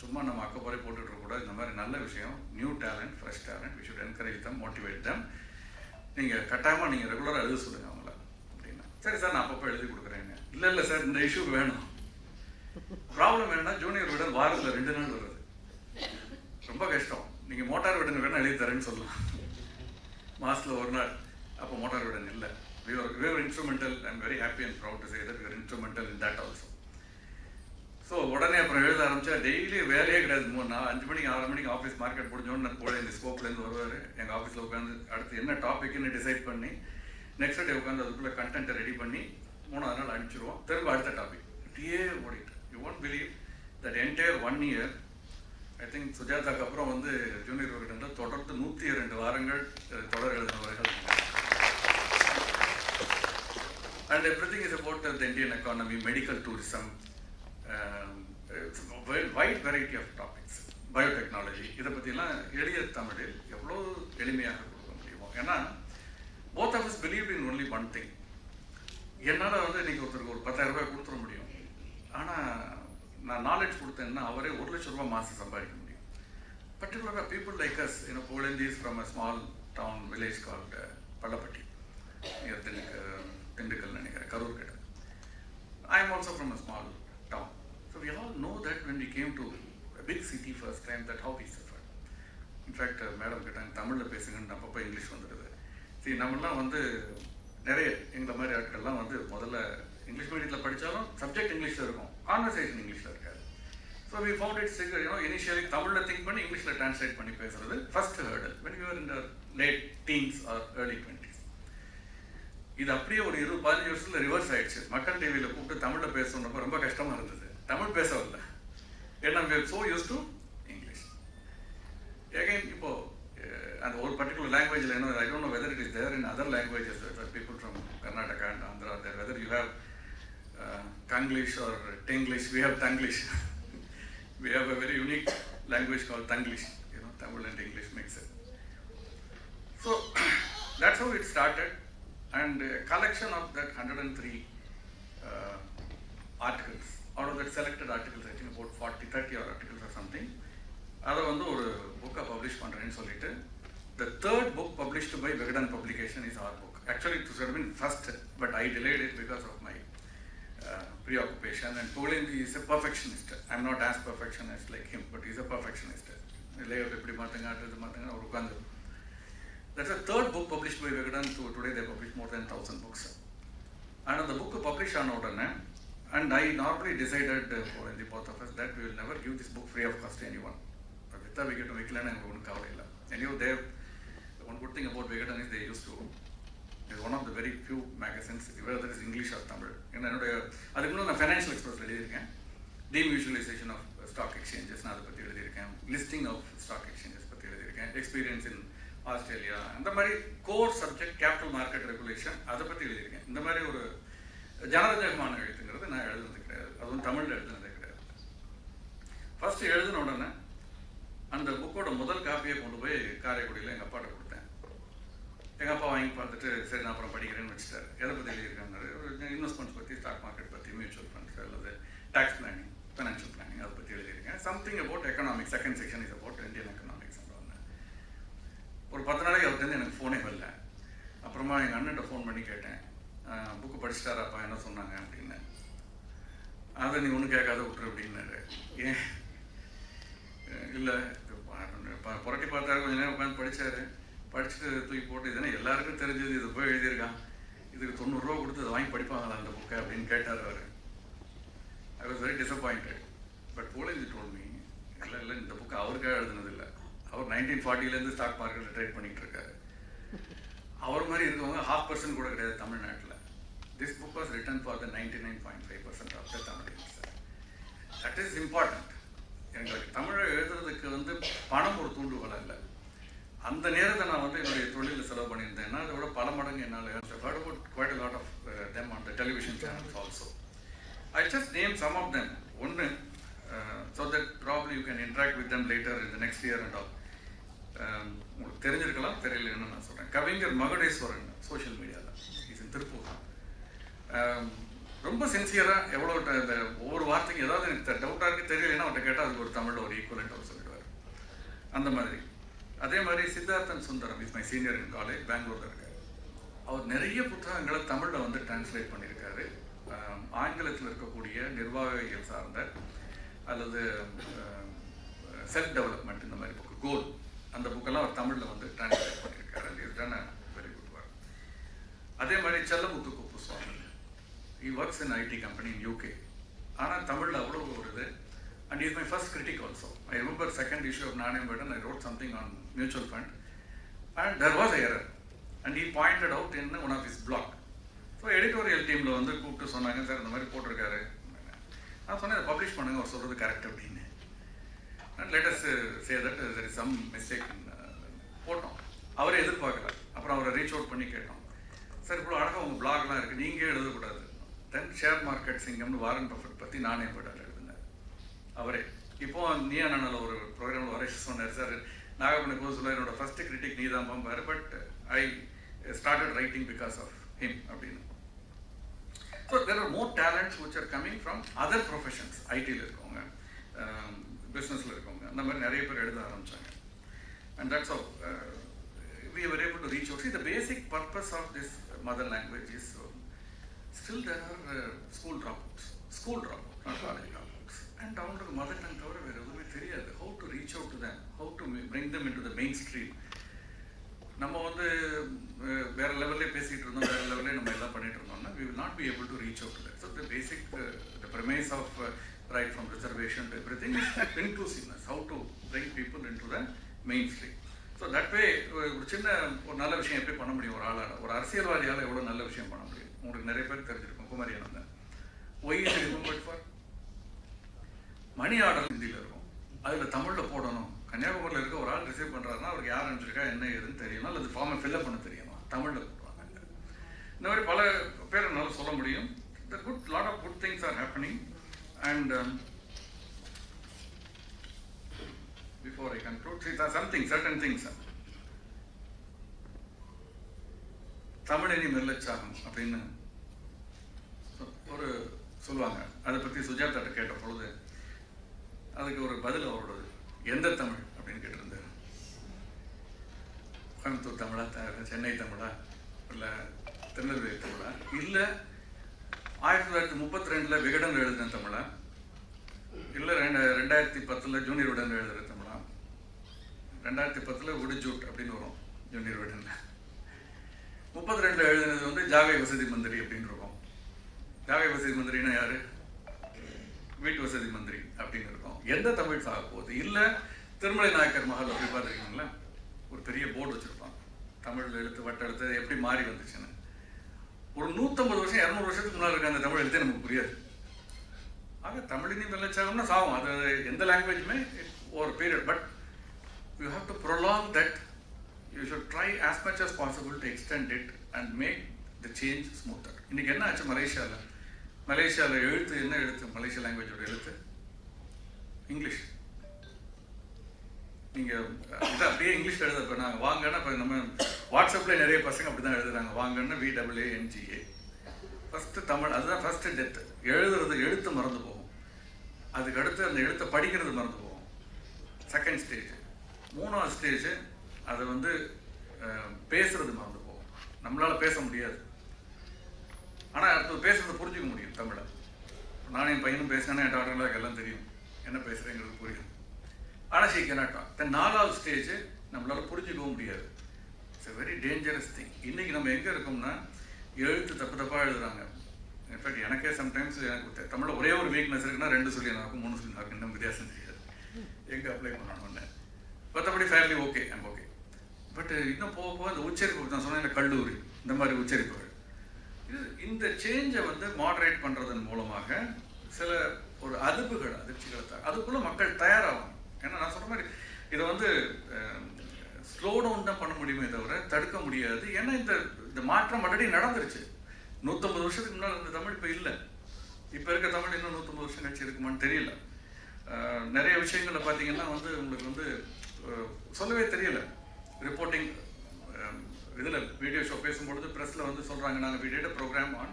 சும்மா நம்ம அக்கப்பாறை போட்டுட்டு இருக்கக்கூடாது, இந்த மாதிரி நல்ல விஷயம், new talent, fresh talent, we should encourage them, motivate them, நீங்கள் கட்டாயமாக நீங்கள் ரெகுலராக எழுத சொல்லுங்கள் அவங்கள அப்படின்னா. சரி சார் நான் அப்பப்போ எழுதி கொடுக்குறேங்க. இல்லை சார் இந்த இஷ்யூ வேணும். ப்ராப்ளம் என்னன்னா ஜூனியர் விடன் வாரத்தில் 2 நாள் வருது. ரொம்ப கஷ்டம். நீங்கள் மோட்டார் விடன் வேணால் எழுதி தரேன்னு சொல்லலாம், மாதத்தில் 1 நாள். அப்போ மோட்டார் விடன் இல்லை. we were instrumental. I'm very happy and proud to say that we were instrumental in that also. So உடனே அப்புறம் எழுத ஆரம்பிச்சா டெய்லி வேலையே கிடையாது. 5 மணிக்கு 6 மணிக்கு ஆஃபீஸ் மார்க்கெட் முடிஞ்சோன்னு நான் போல இந்த ஸ்கோப்லேருந்து வருவார். எங்கள் ஆஃபீஸில் உட்காந்து அடுத்து என்ன டாபிக்னு டிசைட் பண்ணி நெக்ஸ்ட் டே உட்காந்து அதுக்குள்ளே கண்டென்ட்டை ரெடி பண்ணி 3ஆவது நாள் அனுப்பிச்சிடுவோம். திரும்ப அடுத்த டாபிக் இப்படியே ஓடிட்டு. You won't believe that entire 1 year I think சுஜாதாக்கு அப்புறம் வந்து ஜூனியர் விகடன்ல தொடர்ந்து 102 வாரங்கள் தொடர் எழுதினவர்கள். And everything is about the Indian economy, medical tourism, wide variety of topics, biotechnology, இதை பற்றிலாம் எளிய தமிழில் எவ்வளோ எளிமையாக கொடுக்க முடியுமோ. ஏன்னா both of us believe in only one thing. என்னால் வந்து இன்றைக்கி ஒருத்தருக்கு ஒரு 10,000 ரூபாய் கொடுத்துட முடியும். ஆனால் நான் நாலேஜ் கொடுத்தேன்னா அவரே 1 லட்ச ரூபாய் மாதம் சம்பாதிக்க முடியும். பர்டிகுலராக people like us, Poland is from a small town village called Pallapatti, near Dindigul நினைக்கிறேன், கரூர் கிட்ட. I am also from a small town. So we all know that when we came to a big city first time, that how we suffered. In fact, madam கேட்டாங்க தமிழில் பேசுங்கன்னு, அப்பப்போ இங்கிலீஷ் வந்துடுது. சரி, நம்மளாம் வந்து நிறைய எங்களை மாதிரி ஆட்கள்லாம் வந்து முதல்ல இங்கிலீஷ் மீடியத்தில் படித்தாலும் சப்ஜெக்ட் இங்கிலீஷில் இருக்கும், கான்வர்சேஷன் இங்கிலீஷில் இருக்காது. So we found it initially தமிழில் திங்க் பண்ணி இங்கிலீஷில் டிரான்ஸ்லேட் பண்ணி பேசுறது first hurdle when we were in the late teens or early 20s. இது அப்படியே ஒரு 20-15 வருஷத்துல ரிவர்ஸ் ஆயிடுச்சு. மக்கள் டிவியில் கூப்பிட்டு தமிழில் பேசணுன்றப்ப ரொம்ப கஷ்டமாக இருந்தது. தமிழ் பேச வரல, ஏன்னா we are so used to English. Again, இப்போ அந்த ஒரு பர்டிகுலர் லாங்குவேஜில் என்ன, I don't know whether it is there in other languages, people from Karnataka and Andhra are there, whether you have Kanglish or Tenglish. We have Tanglish. We have a very unique language called Tanglish, Tamil and English mixed. So that's how it started, and a collection of that 103 articles, out of that selected articles, I think about 30 articles or something, அதை வந்து ஒரு புக்கை பப்ளிஷ் பண்ணுறேன்னு சொல்லிட்டு, the third book published by Vigadan publication is our book. Actually it should have been first, but I delayed it because of my preoccupation. And Poland is a perfectionist. I'm not as perfectionist like him, but he's a perfectionist. Layout எப்படி மாற்றுங்க, அடுத்தது மாற்றுங்க அவர் உட்காந்து. That's a third book published by Vigadan. Today they publish more than 1,000 books. And the book published on Odana, and I normally decided for the both of us that we will never give this book free of cost to anyone. But with that we get to Vigadan and we won't cover it. Anyway, they one good thing about Vigadan is they used to. It's one of the very few magazines, whether it is English or Tamil. And I know the Financial Express demutualization of stock exchanges, listing of stock exchanges, experience in Australia, and the core subject capital market regulation, that's what I am saying. This is a general எழுத்துங்கிறது நான் எழுதுனது கிடையாது. அதுவும் தமிழ்ல எழுதுனதே கிடையாது. ஃபர்ஸ்ட் எழுதுன உடனே அந்த புக்கோட முதல் காப்பியை கொண்டு போய் காரைக்குடியில் எங்கள் அப்பாட்ட கொடுத்தேன். எங்கள் அப்பா வாங்கி பார்த்துட்டு சரி நான் அப்புறம் படிக்கிறேன்னு வச்சுட்டாரு. எதை பற்றி எழுதியிருக்காங்க, இன்வெஸ்ட்மெண்ட்ஸ் பற்றி, ஸ்டாக் மார்க்கெட் பற்றி, மியூச்சுவல் ஃபண்ட்ஸ் அல்லது டேக்ஸ் பிளானிங், ஃபைனான்ஷியல் பிளானிங், அதை பற்றி எழுதியிருக்கேன். Something about economics, second section is about Indian economics. ஒரு 10 நாளைக்கு அவர்கிட்ட எனக்கு ஃபோனே வரல. அப்புறமா எங்கள் அண்ணன்ட்ட ஃபோன் பண்ணி கேட்டேன், புக்கு படிச்சுட்டாராப்பா, என்ன சொன்னாங்க அப்படின்னு. அதை நீ ஒன்றும் கேட்காத விட்டுரு அப்படின்னாரு. ஏன் இல்லை புரட்டி பார்த்தாரு, கொஞ்சம் நேரம் உட்காந்து படித்தார். படிச்சுட்டு தூக்கி போட்டு இதுனா எல்லாருக்கும் தெரிஞ்சது, இது போய் எழுதியிருக்கான், இதுக்கு 90 ரூபா கொடுத்து அதை வாங்கி படிப்பாங்களா அந்த புக்கை அப்படின்னு கேட்டார் அவர். I was very disappointed. But police told me, இல்லை இந்த புக்கு அவருக்காக எழுதுனதில்லை, அவர் 1940 ஸ்டாக் மார்க்கெட்டில் ட்ரேட் பண்ணிட்டு இருக்காரு. அவர் மாதிரி இருக்கவங்க 0.5% கூட கிடையாது தமிழ்நாட்டில். This book was written for the 99.5% of the Tamilians. That is important. எங்களுக்கு தமிழை எழுதுறதுக்கு பணம் ஒரு தூண்டுகோல் இல்லை. அந்த நேரத்தை நான் என்னுடைய தொழிலில் செலவு பண்ணியிருந்தேன்னா அதை விட பல மடங்கு என்னால் heard about quite a lot of them on the television channels also. I just named some of them. One, so that probably you can interact with them later in the next year and all. உங்களுக்கு தெரிஞ்சிருக்கலாம், தெரியலன்னு நான் சொல்கிறேன். கவிஞர் மகுடேஸ்வரன் சோஷியல் மீடியாவில் இஸ் இன் திருப்பூர். ரொம்ப சின்சியராக எவ்வளோ இந்த ஒவ்வொரு வார்த்தைக்கும் ஏதாவது எனக்கு டவுட்டாக இருக்குது தெரியலைன்னா அவர்கிட்ட கேட்டால் அதுக்கு ஒரு தமிழில் ஒரு ஈக்குவலண்ட் அவர் சொல்லிடுவார். அந்த மாதிரி. அதே மாதிரி Siddharthan Sundaram is my senior in college, பெங்களூரில் இருக்கார். அவர் நிறைய புத்தகங்களை தமிழில் டிரான்ஸ்லேட் பண்ணியிருக்காரு. ஆங்கிலத்தில் இருக்கக்கூடிய நிர்வாகிகள் சார்ந்த அல்லது செல்ஃப் டெவலப்மெண்ட் இந்த மாதிரி புக்கு, கோல், அந்த புக்கெல்லாம் அவர் தமிழில் டிரான்ஸ்லேட் பண்ணியிருக்காரு. Is done very good work. அதே மாதிரி Sellamuthu Kuppuswamy, he works in IT company in UK. ஆனால் தமிழில் அவ்வளோ ஒரு இது. And he is my first critic also. I remember second issue of Nanayam Vedan, I wrote something on mutual fund and there was an error and he pointed out in one of his blog. So editorial teamல கூப்பிட்டு சொன்னாங்க, சார் இந்த மாதிரி போட்டிருக்காரு. நான் சொன்னேன் அதை பப்ளிஷ் பண்ணுங்க, அவர் சொல்கிறது கரெக்ட் அப்படின்னு. And let us say that there is some mistake in போட்டோம். அவரை எதிர்பார்க்கல. அப்புறம் அவரை ரீச் அவுட் பண்ணி கேட்டோம், சார் இவ்வளோ அழகாக உங்கள் பிளாக்லாம் இருக்குது, நீங்கள் எழுதக்கூடாது. தென் ஷேர் மார்க்கெட் சிங்கம்னு வாரன் பஃபெட் பற்றி நானே போட்டார் எழுதினார் அவரே. இப்போ நீயா நானில் ஒரு ப்ரோக்ராமில் வர சொன்னார், சார் நாகப்பண்ண போது சொல்ல என்னோட ஃபர்ஸ்ட் கிரிட்டிக் நீ தான் பாம்பாரு, but I started writing because of him அப்படின்னு. So there are more talents which are coming from other professions. ஐடியில் இருக்கவங்க, பிஸ்னஸில் இருக்கவங்க, அந்த மாதிரி நிறைய பேர் எழுத ஆரம்பித்தாங்க. And that's how we were able to reach out. See, the basic purpose of this mother language is still there are school dropouts, not college dropouts. And down to the mother tongue cover where everyone தெரியாது how to reach out to them, how to bring them into the mainstream. நம்ம வேற லெவல்லே பேசிட்டு இருந்தோம், வேற லெவல்லே நம்ம எல்லாம் பண்ணிட்டு இருந்தோம்னா we will not be able to reach out to them. So the basic the premise of right from reservation to everything is inclusiveness, how to bring people into the mainstream. So that way ஒரு சின்ன ஒரு நல்ல விஷயம் எப்படி பண்ண முடியும், ஒரு ஆளால், ஒரு அரசியல்வாதியால் எவ்வளோ நல்ல விஷயம் பண்ண முடியும். உங்களுக்கு நிறைய பேர் தெரிஞ்சிருக்கும் Kumari Anandan. Why but for money order ஹிந்தியில் இருக்கும், அதில் தமிழில் போடணும். கன்னியாகுமரியில் இருக்க ஒரு ஆள் ரிசீவ் பண்ணுறாருன்னா அவருக்கு யார் அனுப்பிச்சிருக்கா என்ன ஏதுன்னு தெரியணும், அல்லது ஃபார்மை ஃபில்அப் பண்ண தெரியணும், தமிழில் போடுவாங்க. இந்த மாதிரி பல பேர் என்னால் சொல்ல முடியும். The good lot of good things are happening. And before I conclude, certain things. தமிழினி மெல்லச்சாகம் அப்படின்னு ஒரு சொல்லுவாங்க. அதை பற்றி சுஜாதாட்ட கேட்ட பொழுது அதுக்கு ஒரு பதில் அவரோடது, எந்த தமிழ் அப்படின்னு கேட்டிருந்தார். கோயம்புத்தூர் தமிழா, சென்னை தமிழா, இல்லை திருநெல்வேலி தமிழா, இல்லை 1932 விகடன் எழுதின தமிழா, இல்லை 2010 ஜூனியர் உடன் எழுதுகிற தமிழா, 2010 உடுஜூட் அப்படின்னு வரும் ஜூனியர் விடனில். 32 எழுதுனது வந்து ஜாகை வசதி மந்திரி அப்படின்னு இருக்கும். ஜாகை வசதி மந்திரினா யாரு? வீட்டு வசதி மந்திரி அப்படின்னு இருக்கும். எந்த தமிழ் சாக போகுது? இல்லை திருமலை நாயக்கர் மகள் அப்படி பார்த்துருக்கீங்களா? ஒரு பெரிய போர்டு வச்சுருப்பான், தமிழ் எழுத்து வட்ட எழுத்து எப்படி மாறி வந்துச்சுன்னு. ஒரு 150 வருஷம் 200 வருஷத்துக்கு முன்னாடி இருக்க அந்த தமிழ் எழுத்தே நமக்கு புரியாது. ஆக தமிழினி வெள்ளச்சாகம்னா சாகும். அது எந்த லாங்குவேஜுமே ஒரு period. But you have to prolong that. You should try as much as possible to extend it and make the change smoother. இன்னைக்கு என்ன ஆச்சு மலேசியாவில் எழுத்து என்ன எழுத்து? மலேசியா லாங்குவேஜோட எழுத்து இங்கிலீஷ். நீங்கள் இதை அப்படியே இங்கிலீஷில் எழுத. இப்போ நாங்கள் வாங்கன்னா இப்போ நம்ம வாட்ஸ்அப்பில் நிறைய பசங்க அப்படி தான் எழுதுறாங்க. வாங்கன்னா VAANGA. ஃபஸ்ட்டு தமிழ், அதுதான் ஃபஸ்ட்டு டெத்து. எழுத்து மறந்து போகும். அதுக்கு அடுத்து அந்த எழுத்தை படிக்கிறது மறந்து போகும். Second stage. 3வது ஸ்டேஜ் அதை வந்து பேசுறது மறந்து போகும். நம்மளால் பேச முடியாது, ஆனால் அடுத்தது பேசுறது புரிஞ்சிக்க முடியும் தமிழை. நானும் என் பையனும் பேசினா என் டாக்டர்களுக்கு எல்லாம் தெரியும் என்ன பேசுகிறேங்கிறது புரியும். ஆனால் ஷீ கேனாட் டாக். தென் 4வது ஸ்டேஜ் நம்மளால் புரிஞ்சிக்கவும் முடியாது. It's a very dangerous thing. இன்றைக்கி நம்ம எங்கே இருக்கோம்னா எழுத்து தப்பாக எழுதுறாங்க. இன்ஃபேக்ட் எனக்கே சம்டைம்ஸ் எனக்கு தமிழில் ஒரே ஒரு வீக்னஸ் இருக்குன்னா 2 சொல்லி நாக்கும் 3 சொல்லி நாக்கும் இன்னும் வித்தியாசம் தெரியாது எங்கே அப்ளை பண்ணணும்னு. மற்றபடி family okay, I'm okay. But இன்னும் போக போக இந்த உச்சரிப்பு நான் சொன்னேன், கல்லூரி இந்த மாதிரி உச்சரிப்புகள், இந்த சேஞ்சை வந்து மாடரேட் பண்ணுறதன் மூலமாக சில ஒரு அதிர்ச்சிகளை அதுக்குள்ளே மக்கள் தயாராகும். ஏன்னா நான் சொல்கிற மாதிரி இதை வந்து ஸ்லோ டவுன் தான் பண்ண முடியுமே தவிர தடுக்க முடியாது. ஏன்னா இந்த மாற்றம் ஆல்ரெடி நடந்துருச்சு. 150 வருஷத்துக்கு முன்னால் இந்த தமிழ் இப்போ இல்லை. இப்போ இருக்க தமிழ் இன்னும் 150 வருஷம் கழிச்சு இருக்குமான்னு தெரியல. நிறைய விஷயங்களை பார்த்தீங்கன்னா வந்து உங்களுக்கு வந்து சொல்லவே தெரியல. ரிப்போர்ட்டிங் இதில் வீடியோ ஷோ பேசும்பொழுது ப்ரெஸ்ஸில் வந்து சொல்கிறாங்க, நாங்கள் we did a program on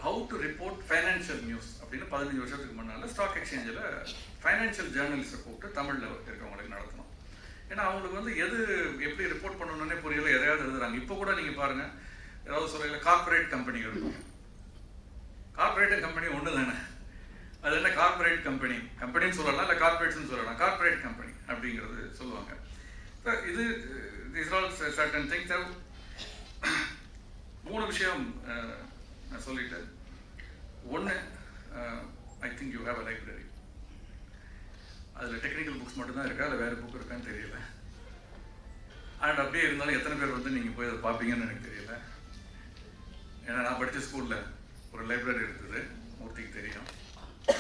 how to report financial news அப்படின்னு 15 வருஷத்துக்கு முன்னால் ஸ்டாக் எக்ஸ்சேஞ்சில் ஃபைனான்ஷியல் ஜேர்னலிஸ்ட்டை கூப்பிட்டு தமிழில் இருக்கவங்களுக்கு நடத்தணும். ஏன்னா அவங்களுக்கு வந்து எது எப்படி ரிப்போர்ட் பண்ணணுன்னே புரியல, எதையாவது எழுதுறாங்க. இப்போ கூட நீங்கள் பாருங்கள், ஏதாவது சொல்ல கார்பரேட் கம்பெனிகள் இருக்கும். கார்பரேட் கம்பெனி ஒன்று தானே, அது என்ன கார்பரேட் கம்பெனின்னு சொல்லலாம், இல்லை கார்பரேட்ஸ்ன்னு சொல்லலாம். கார்பரேட் கம்பெனி அப்படிங்கிறது சொல்லுவாங்க. இது these are all certain things. 3 விஷயம் நான் சொல்லிட்டேன். ஒன்று, I think you have a library. அதில் டெக்னிக்கல் புக்ஸ் மட்டும்தான் இருக்கா, இல்லை வேறு புக் இருக்கான்னு தெரியல. அண்ட் அப்படியே இருந்தாலும் எத்தனை பேர் வந்து நீங்கள் போய் அதை பார்ப்பீங்கன்னு எனக்கு தெரியல. ஏன்னா நான் படித்த ஸ்கூலில் ஒரு லைப்ரரி இருந்தது, மூர்த்திக்கு தெரியும்.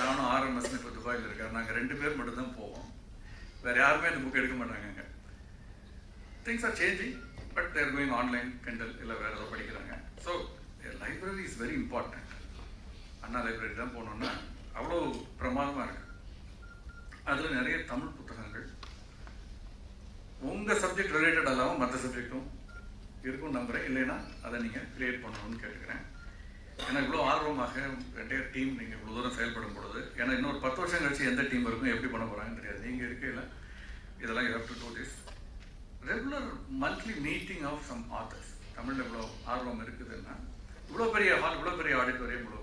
நானும் RMS இப்போ துபாயில் இருக்கார். நாங்கள் 2 பேர் மட்டும்தான் போவோம், வேறு யாருமே அந்த புக் எடுக்க மாட்டாங்க. Things are changing, but they are going online, Kindle, இல்லை வேறு ஏதோ படிக்கிறாங்க. So library is very important. Anna library தான் போனோன்னா அவ்வளோ பிரமாதமாக இருக்குது. அதில் நிறைய தமிழ் புத்தகங்கள் உங்கள் சப்ஜெக்ட் ரிலேட்டட் இல்லாமல் மற்ற சப்ஜெக்டும் இருக்கும்னு நம்புகிறேன். இல்லைன்னா அதை நீங்கள் க்ரியேட் பண்ணணும்னு கேட்டுக்கிறேன். ஏன்னா இவ்வளோ ஆர்வமாக என்டையர் டீம் நீங்கள் இவ்வளோ தூரம் செயல்படும் பொழுது, ஏன்னா இன்னொரு 10 வருஷம் கழிச்சு எந்த டீம் இருக்கும், எப்படி பண்ண போகிறாங்கன்னு தெரியாது. நீங்கள் இருக்கையில் இதெல்லாம் you have to do this. Regular monthly meeting of some authors. தமிழில் இவ்வளோ ஆர்வம் இருக்குதுன்னா இவ்வளோ பெரிய ஹால், இவ்வளோ பெரிய ஆடிட்டோரியம், இவ்வளோ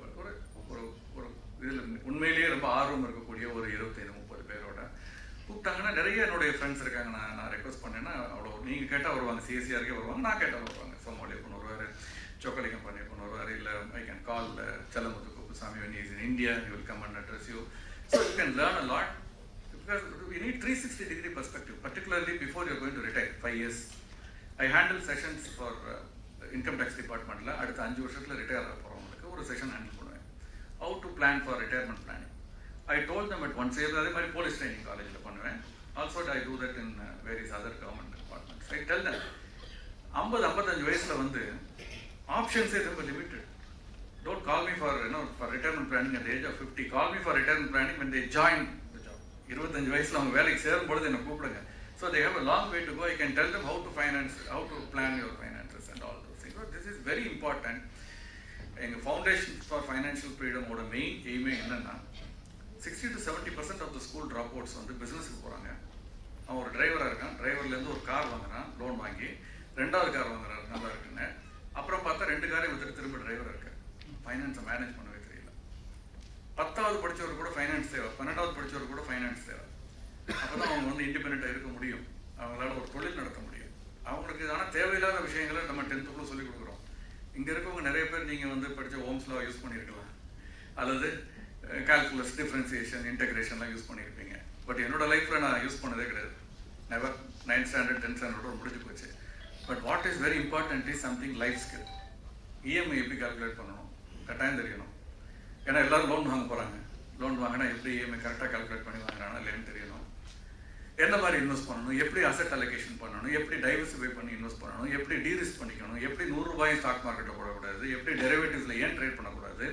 ஒரு ஒரு இதில் உண்மையிலேயே ரொம்ப ஆர்வம் இருக்கக்கூடிய ஒரு 25-30 பேரோட கூப்பிட்டாங்கன்னா, நிறைய என்னுடைய ஃப்ரெண்ட்ஸ் இருக்காங்க. நான் ரெக்வஸ்ட் பண்ணேன்னா அவ்வளோ நீங்கள் கேட்டால் வருவாங்க, CSRக்கே வருவாங்க, நான் கேட்டாலும் வருவாங்க. சோமாலியப்பன் வருவார், சொக்கலிங்கம் பண்ணியப்பன் வருவார், இல்லை I can call Sellamuthu Kuppusamy when he is in India, he will come and address you. So you can learn a lot. Because we need 360-degree perspective, particularly before you are going to retire, 5 years. I handle sessions for income tax department. அடுத்த 5 வருஷத்தில் ரிட்டையர் ஆக போகிறவங்களுக்கு ஒரு செஷன் ஹேண்டில் பண்ணுவேன். How to plan for retirement planning. I told them at once. அதே மாதிரி போலீஸ் ட்ரைனிங் காலேஜில் பண்ணுவேன். Also I do that in various other government departments. I tell them 50-55 வயசில் வந்து ஆப்ஷன்ஸே ரொம்ப limited. Don't call me for retirement planning at the age of 50. Call me for retirement planning when they join. 25 வயசில் அவங்க வேலைக்கு சேரும் பொழுது என்னை கூப்பிடுங்க. So they have a long way to go. I can tell them how to finance, how to plan your finances and all those things. But this is very important. எங்கள் ஃபவுண்டேஷன் ஃபார் ஃபைனான்ஷியல் ஃப்ரீடமோட மெயின் எய்மே என்னென்னா, 60-70% of the school drop outs வந்து பிஸ்னஸுக்கு போகிறாங்க. அவன் ஒரு டிரைவராக இருக்கான், டிரைவர்லேருந்து ஒரு கார் வாங்குறான், லோன் வாங்கி 2வது கார் வாங்குறாரு, நல்லா இருக்குன்னு. அப்புறம் பார்த்தா 2 காரையும் விட்டுட்டு திரும்ப டிரைவராக இருக்கு. ஃபைனான்ஸை மேனேஜ் பண்ணவே தெரியல. 10வது படித்தவர் கூட ஃபைனான்ஸ் தேவை, 12வது படித்தவர் கூட ஃபைனான்ஸ் தேவை. அப்போ தான் அவங்க வந்து இண்டிபெண்ட்டாக இருக்க முடியும். அவங்களால ஒரு தொழில் நடத்த முடியும். அவங்களுக்கு ஆனால் தேவையில்லாத விஷயங்களை நம்ம 10th சொல்லிக் கொடுக்குறோம். இங்கே இருக்கவங்க நிறைய பேர் நீங்கள் வந்து படித்த ஓம்ஸ் லா யூஸ் பண்ணியிருக்கலாம், அல்லது கால்குலஸ், டிஃப்ரென்சியேஷன், இன்டெகிரேஷன்லாம் யூஸ் பண்ணியிருப்பீங்க. பட் என்னோட லைஃப்பில் நான் யூஸ் பண்ணதே கிடையாது. Never. 9th standard 10th standard முடிஞ்சு போச்சு. But what is very important is something life skill. EMI எப்படி கால்குலேட் பண்ணணும் கட்டாயம் தெரியணும். ஏன்னா எல்லோரும் லோன் வாங்க போகிறாங்க. லோன் வாங்கினா எப்படி இஎம்ஐ கரெக்டாக கால்குலேட் பண்ணி வாங்கினானா இல்லைன்னு தெரியணும். என்ன மாதிரி இன்வெஸ்ட் பண்ணணும், எப்படி அசெட் அலோகேஷன் பண்ணணும், எப்படி டைவர்சிஃபை பண்ணி இன்வெஸ்ட் பண்ணணும், எப்படி டீரிஸ்க் பண்ணிக்கணும், எப்படி 100 ரூபாயும் ஸ்டாக் மார்க்கெட்டில் போடக்கூடாது, எப்படி டெரிவேட்டிவ்ஸில் ஏன் ட்ரேட் பண்ணக்கூடாது,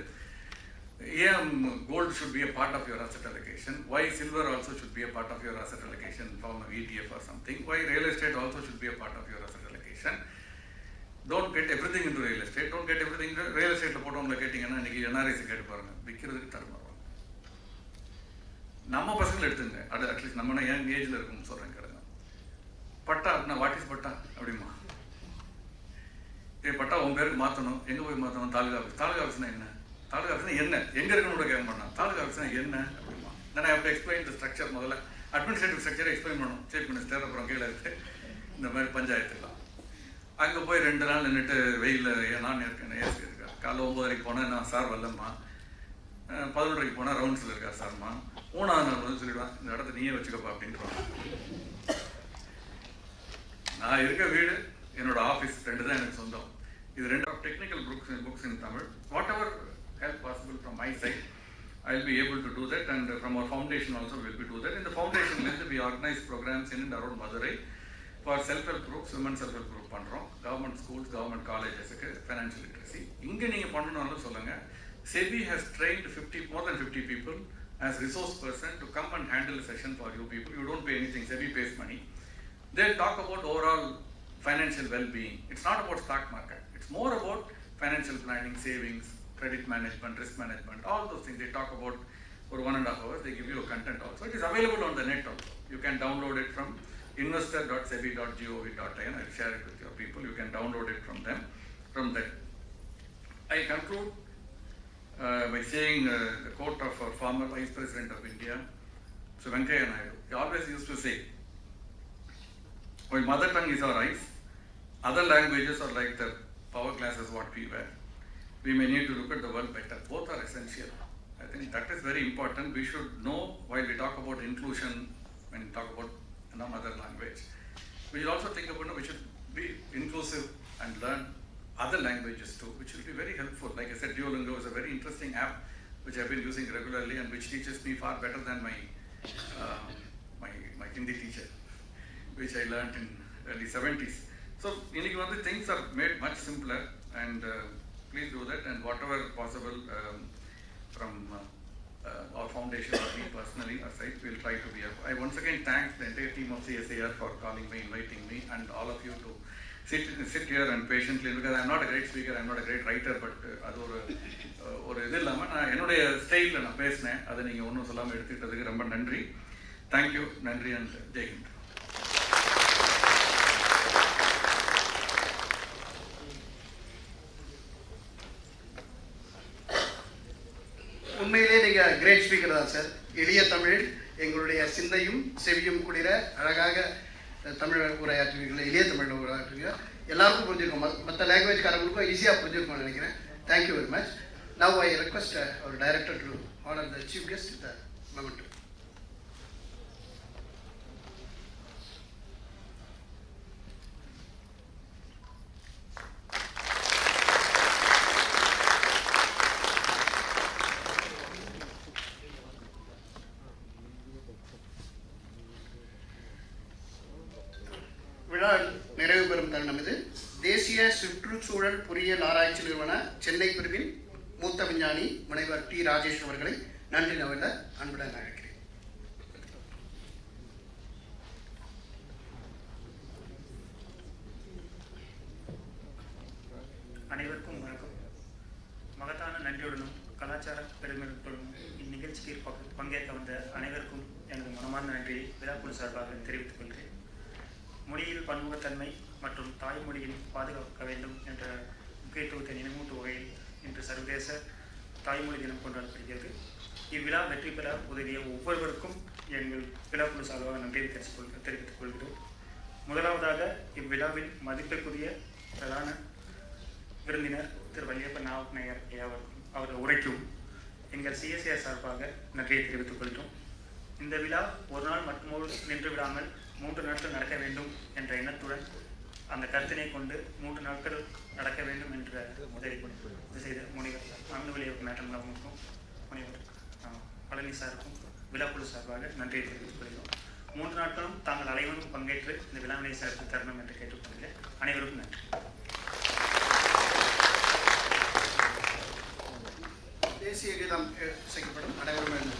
ஏன் gold should be a part of your asset allocation, why silver also should be a part of your asset allocation from a ETF or something, why real estate also should be a part of your asset allocation. Don't get everything into real estate. Don't get everything into real estate. போட்டவங்களை கேட்டிங்கன்னா இன்றைக்கி என்ஆர்ஐசி கேட்டு பாருங்கள், விற்கிறதுக்கு தரமாறுவாங்க. நம்ம பசங்களை எடுத்துங்க, அட்லீஸ்ட் நம்ம ஏன் ஏஜில் இருக்குன்னு சொல்கிறேன் கேளுங்க. பட்டா அப்படின்னா வாட் இஸ் பட்டா அப்படிமா? பட்டா உன் பேருக்கு மாற்றணும், எங்கே போய் மாற்றணும்? தாலுகா ஆஃபீஸ். தாலுகா ஆஃபீஸ்னா என்ன? தாலுகா ஆஃபீஸ்னா என்ன? எங்கே இருக்கணும் கேட்க மாட்டான். தாலுகா ஆஃபீஸ்னா என்ன அப்படிமா? நான் எப்படி எக்ஸ்பிளைன் த ஸ்ட்ரக்சர், முதல்ல அட்மினிஸ்ட்ரேட்டிவ் ஸ்ட்ரக்சரை எக்ஸ்பிளைன் பண்ணணும். சீஃப் மினிஸ்டர் அப்புறம் கீழே இருக்குது இந்த மாதிரி பஞ்சாயத்துலாம். அங்கே போய் 2 நாள் நின்றுட்டு வெயிலில் நான் இருக்கேன், ஏசி இருக்கா, காலைல 9:30 போனேன், நான் சார் வரலம்மா. 11:30 போனால் ரவுண்ட்ஸில் இருக்கா சார்மா. 3ஆவது நாள் வந்து சொல்லிவிடுவேன், இந்த இடத்த நீயே வச்சுக்கப்பா அப்படின்ட்டு. நான் இருக்க வீடு என்னோட ஆஃபீஸ் 2 தான் எனக்கு சொந்தம். இது 2 technical books in Tamil. Whatever help possible from my side I will be able to do that, and from our foundation also we will be do that. In the foundation we organize programs in and around Madurai for self-help groups, women self-help group பண்றோம். Government schools, government colleges financial literacy. இங்க நீங்க பண்ணனும்னு சொல்லுங்க. SEBI has trained more than 50 people as resource person to come and handle a session for you people. You don't pay anything, SEBI pays money. They'll talk about overall financial well-being. It's not about stock market. It's more about financial planning, savings, credit management, risk management, all those things. They talk about for 1.5 hours. They give you a content also. It is available on the net also. You can download it from investor.sebi.gov.in. I'll share it with your people. You can download it from there. I conclude by saying the quote of our former Vice President of India, Sir Venkaiah Naidu. He always used to say, while mother tongue is our eyes, other languages are like the power glasses what we wear. We may need to look at the world better. Both are essential. I think that is very important. We should know, while we talk about inclusion, when we talk about another language, we should also think about, we should be inclusive and learn other languages too, which will be very helpful. Like I said, Duolingo is a very interesting app which I've been using regularly and which teaches me far better than my Hindi teacher, which I learned in early 70s. So, things are made much simpler, and please do that, and whatever possible from our foundation or me personally, our site, will try to be up. I once again thank the entire team of CSIR for calling me, inviting me, and all of you to sit here and patiently, because I'm not a great speaker, I'm not a great writer, but அது ஒரு இது இல்லாமல் நான் என்னுடைய ஸ்டைலில் நான் பேசினேன். அதை நீங்கள் ஒன்றும் சொல்லாமல் எடுத்துக்கிட்டதுக்கு ரொம்ப நன்றி. தேங்க்யூ, நன்றி, அண்ட் ஜெய்ஹிந்த். உண்மையிலே நீங்கள் கிரேட் ஸ்பீக்கர் தான் சார். எளிய தமிழில் எங்களுடைய சிந்தையும் செவியும் குளிர அழகாக தமிழ் உரையாற்றுவீர்கள், எளிய தமிழில் உரையாற்றுவீங்க. எல்லாருக்கும் புரிஞ்சிருக்கும், மற்ற லாங்குவேஜ்காரங்களுக்கும் ஈஸியாக புரிஞ்சிருக்கும்னு நினைக்கிறேன். Thank you very much. Now I request our director to honour the chief guest with the moment. விழா நிறைவு பெறும் தருணம் இது. தேசிய சுற்றுச்சூழல் பொறியியல் ஆராய்ச்சி நிறுவன சென்னை பிரிவின் மூத்த விஞ்ஞானி முனைவர் டி. ராஜேஷ் அவர்களை நன்றி நவில அன்புடன் அழைக்கிறேன். அனைவருக்கும் வணக்கம். மகத்தான நன்றியுடனும் கலாச்சார பெருமைகளுடனும் இந்நிகழ்ச்சிக்கு பங்கேற்க வந்த அனைவருக்கும் எனது மனமார்ந்த நன்றியை விழாக்குழு சார்பாக தெரிவித்துக் கொள்கிறேன். மொழியில் பன்முகத்தன்மை மற்றும் தாய்மொழியை பாதுகாக்க வேண்டும் என்ற முக்கியத்துவத்தை நினைவூட்டும் வகையில் இன்று சர்வதேச தாய்மொழி தினம் கொண்டாடப்படுகிறது. இவ்விழா வெற்றி பெற உதவிய ஒவ்வொருவருக்கும் எங்கள் விழாக்குழு சார்பாக நன்றியை தெரிவித்துக் கொள்கிறோம். முதலாவதாக இவ்விழாவின் மதிப்பிற்குரிய பிரதான விருந்தினர் திரு வள்ளியப்பன் நாயர் அவர்கள் உரைக்கும் எங்கள் சிஎஸ்ஆர் சார்பாக நன்றியை தெரிவித்துக் கொள்கிறோம். இந்த விழா ஒரு நாள் மட்டுமோடு நின்று விடாமல் 3 நாட்கள் நடக்க வேண்டும் என்ற எண்ணத்துடன் அந்த கருத்தினை கொண்டு 3 நாட்கள் நடக்க வேண்டும் என்ற உதவி செய்த முனைவர் ஆண்டுவழியப்பன் மேடம் அவர்களுக்கும் முனைவர் பழனி சாருக்கும் விழாக்குழு சார்பாக நன்றியை தெரிவித்துக் கொள்கிறோம். 3 நாட்களும் தாங்கள் அனைவரும் பங்கேற்று இந்த விழாவினை சிறப்பு தரணும் என்று கேட்டுக்கொள்கிறேன். அனைவருக்கும் நன்றி. தேசிய கீதம் இசைக்கப்படும். அனைவரும்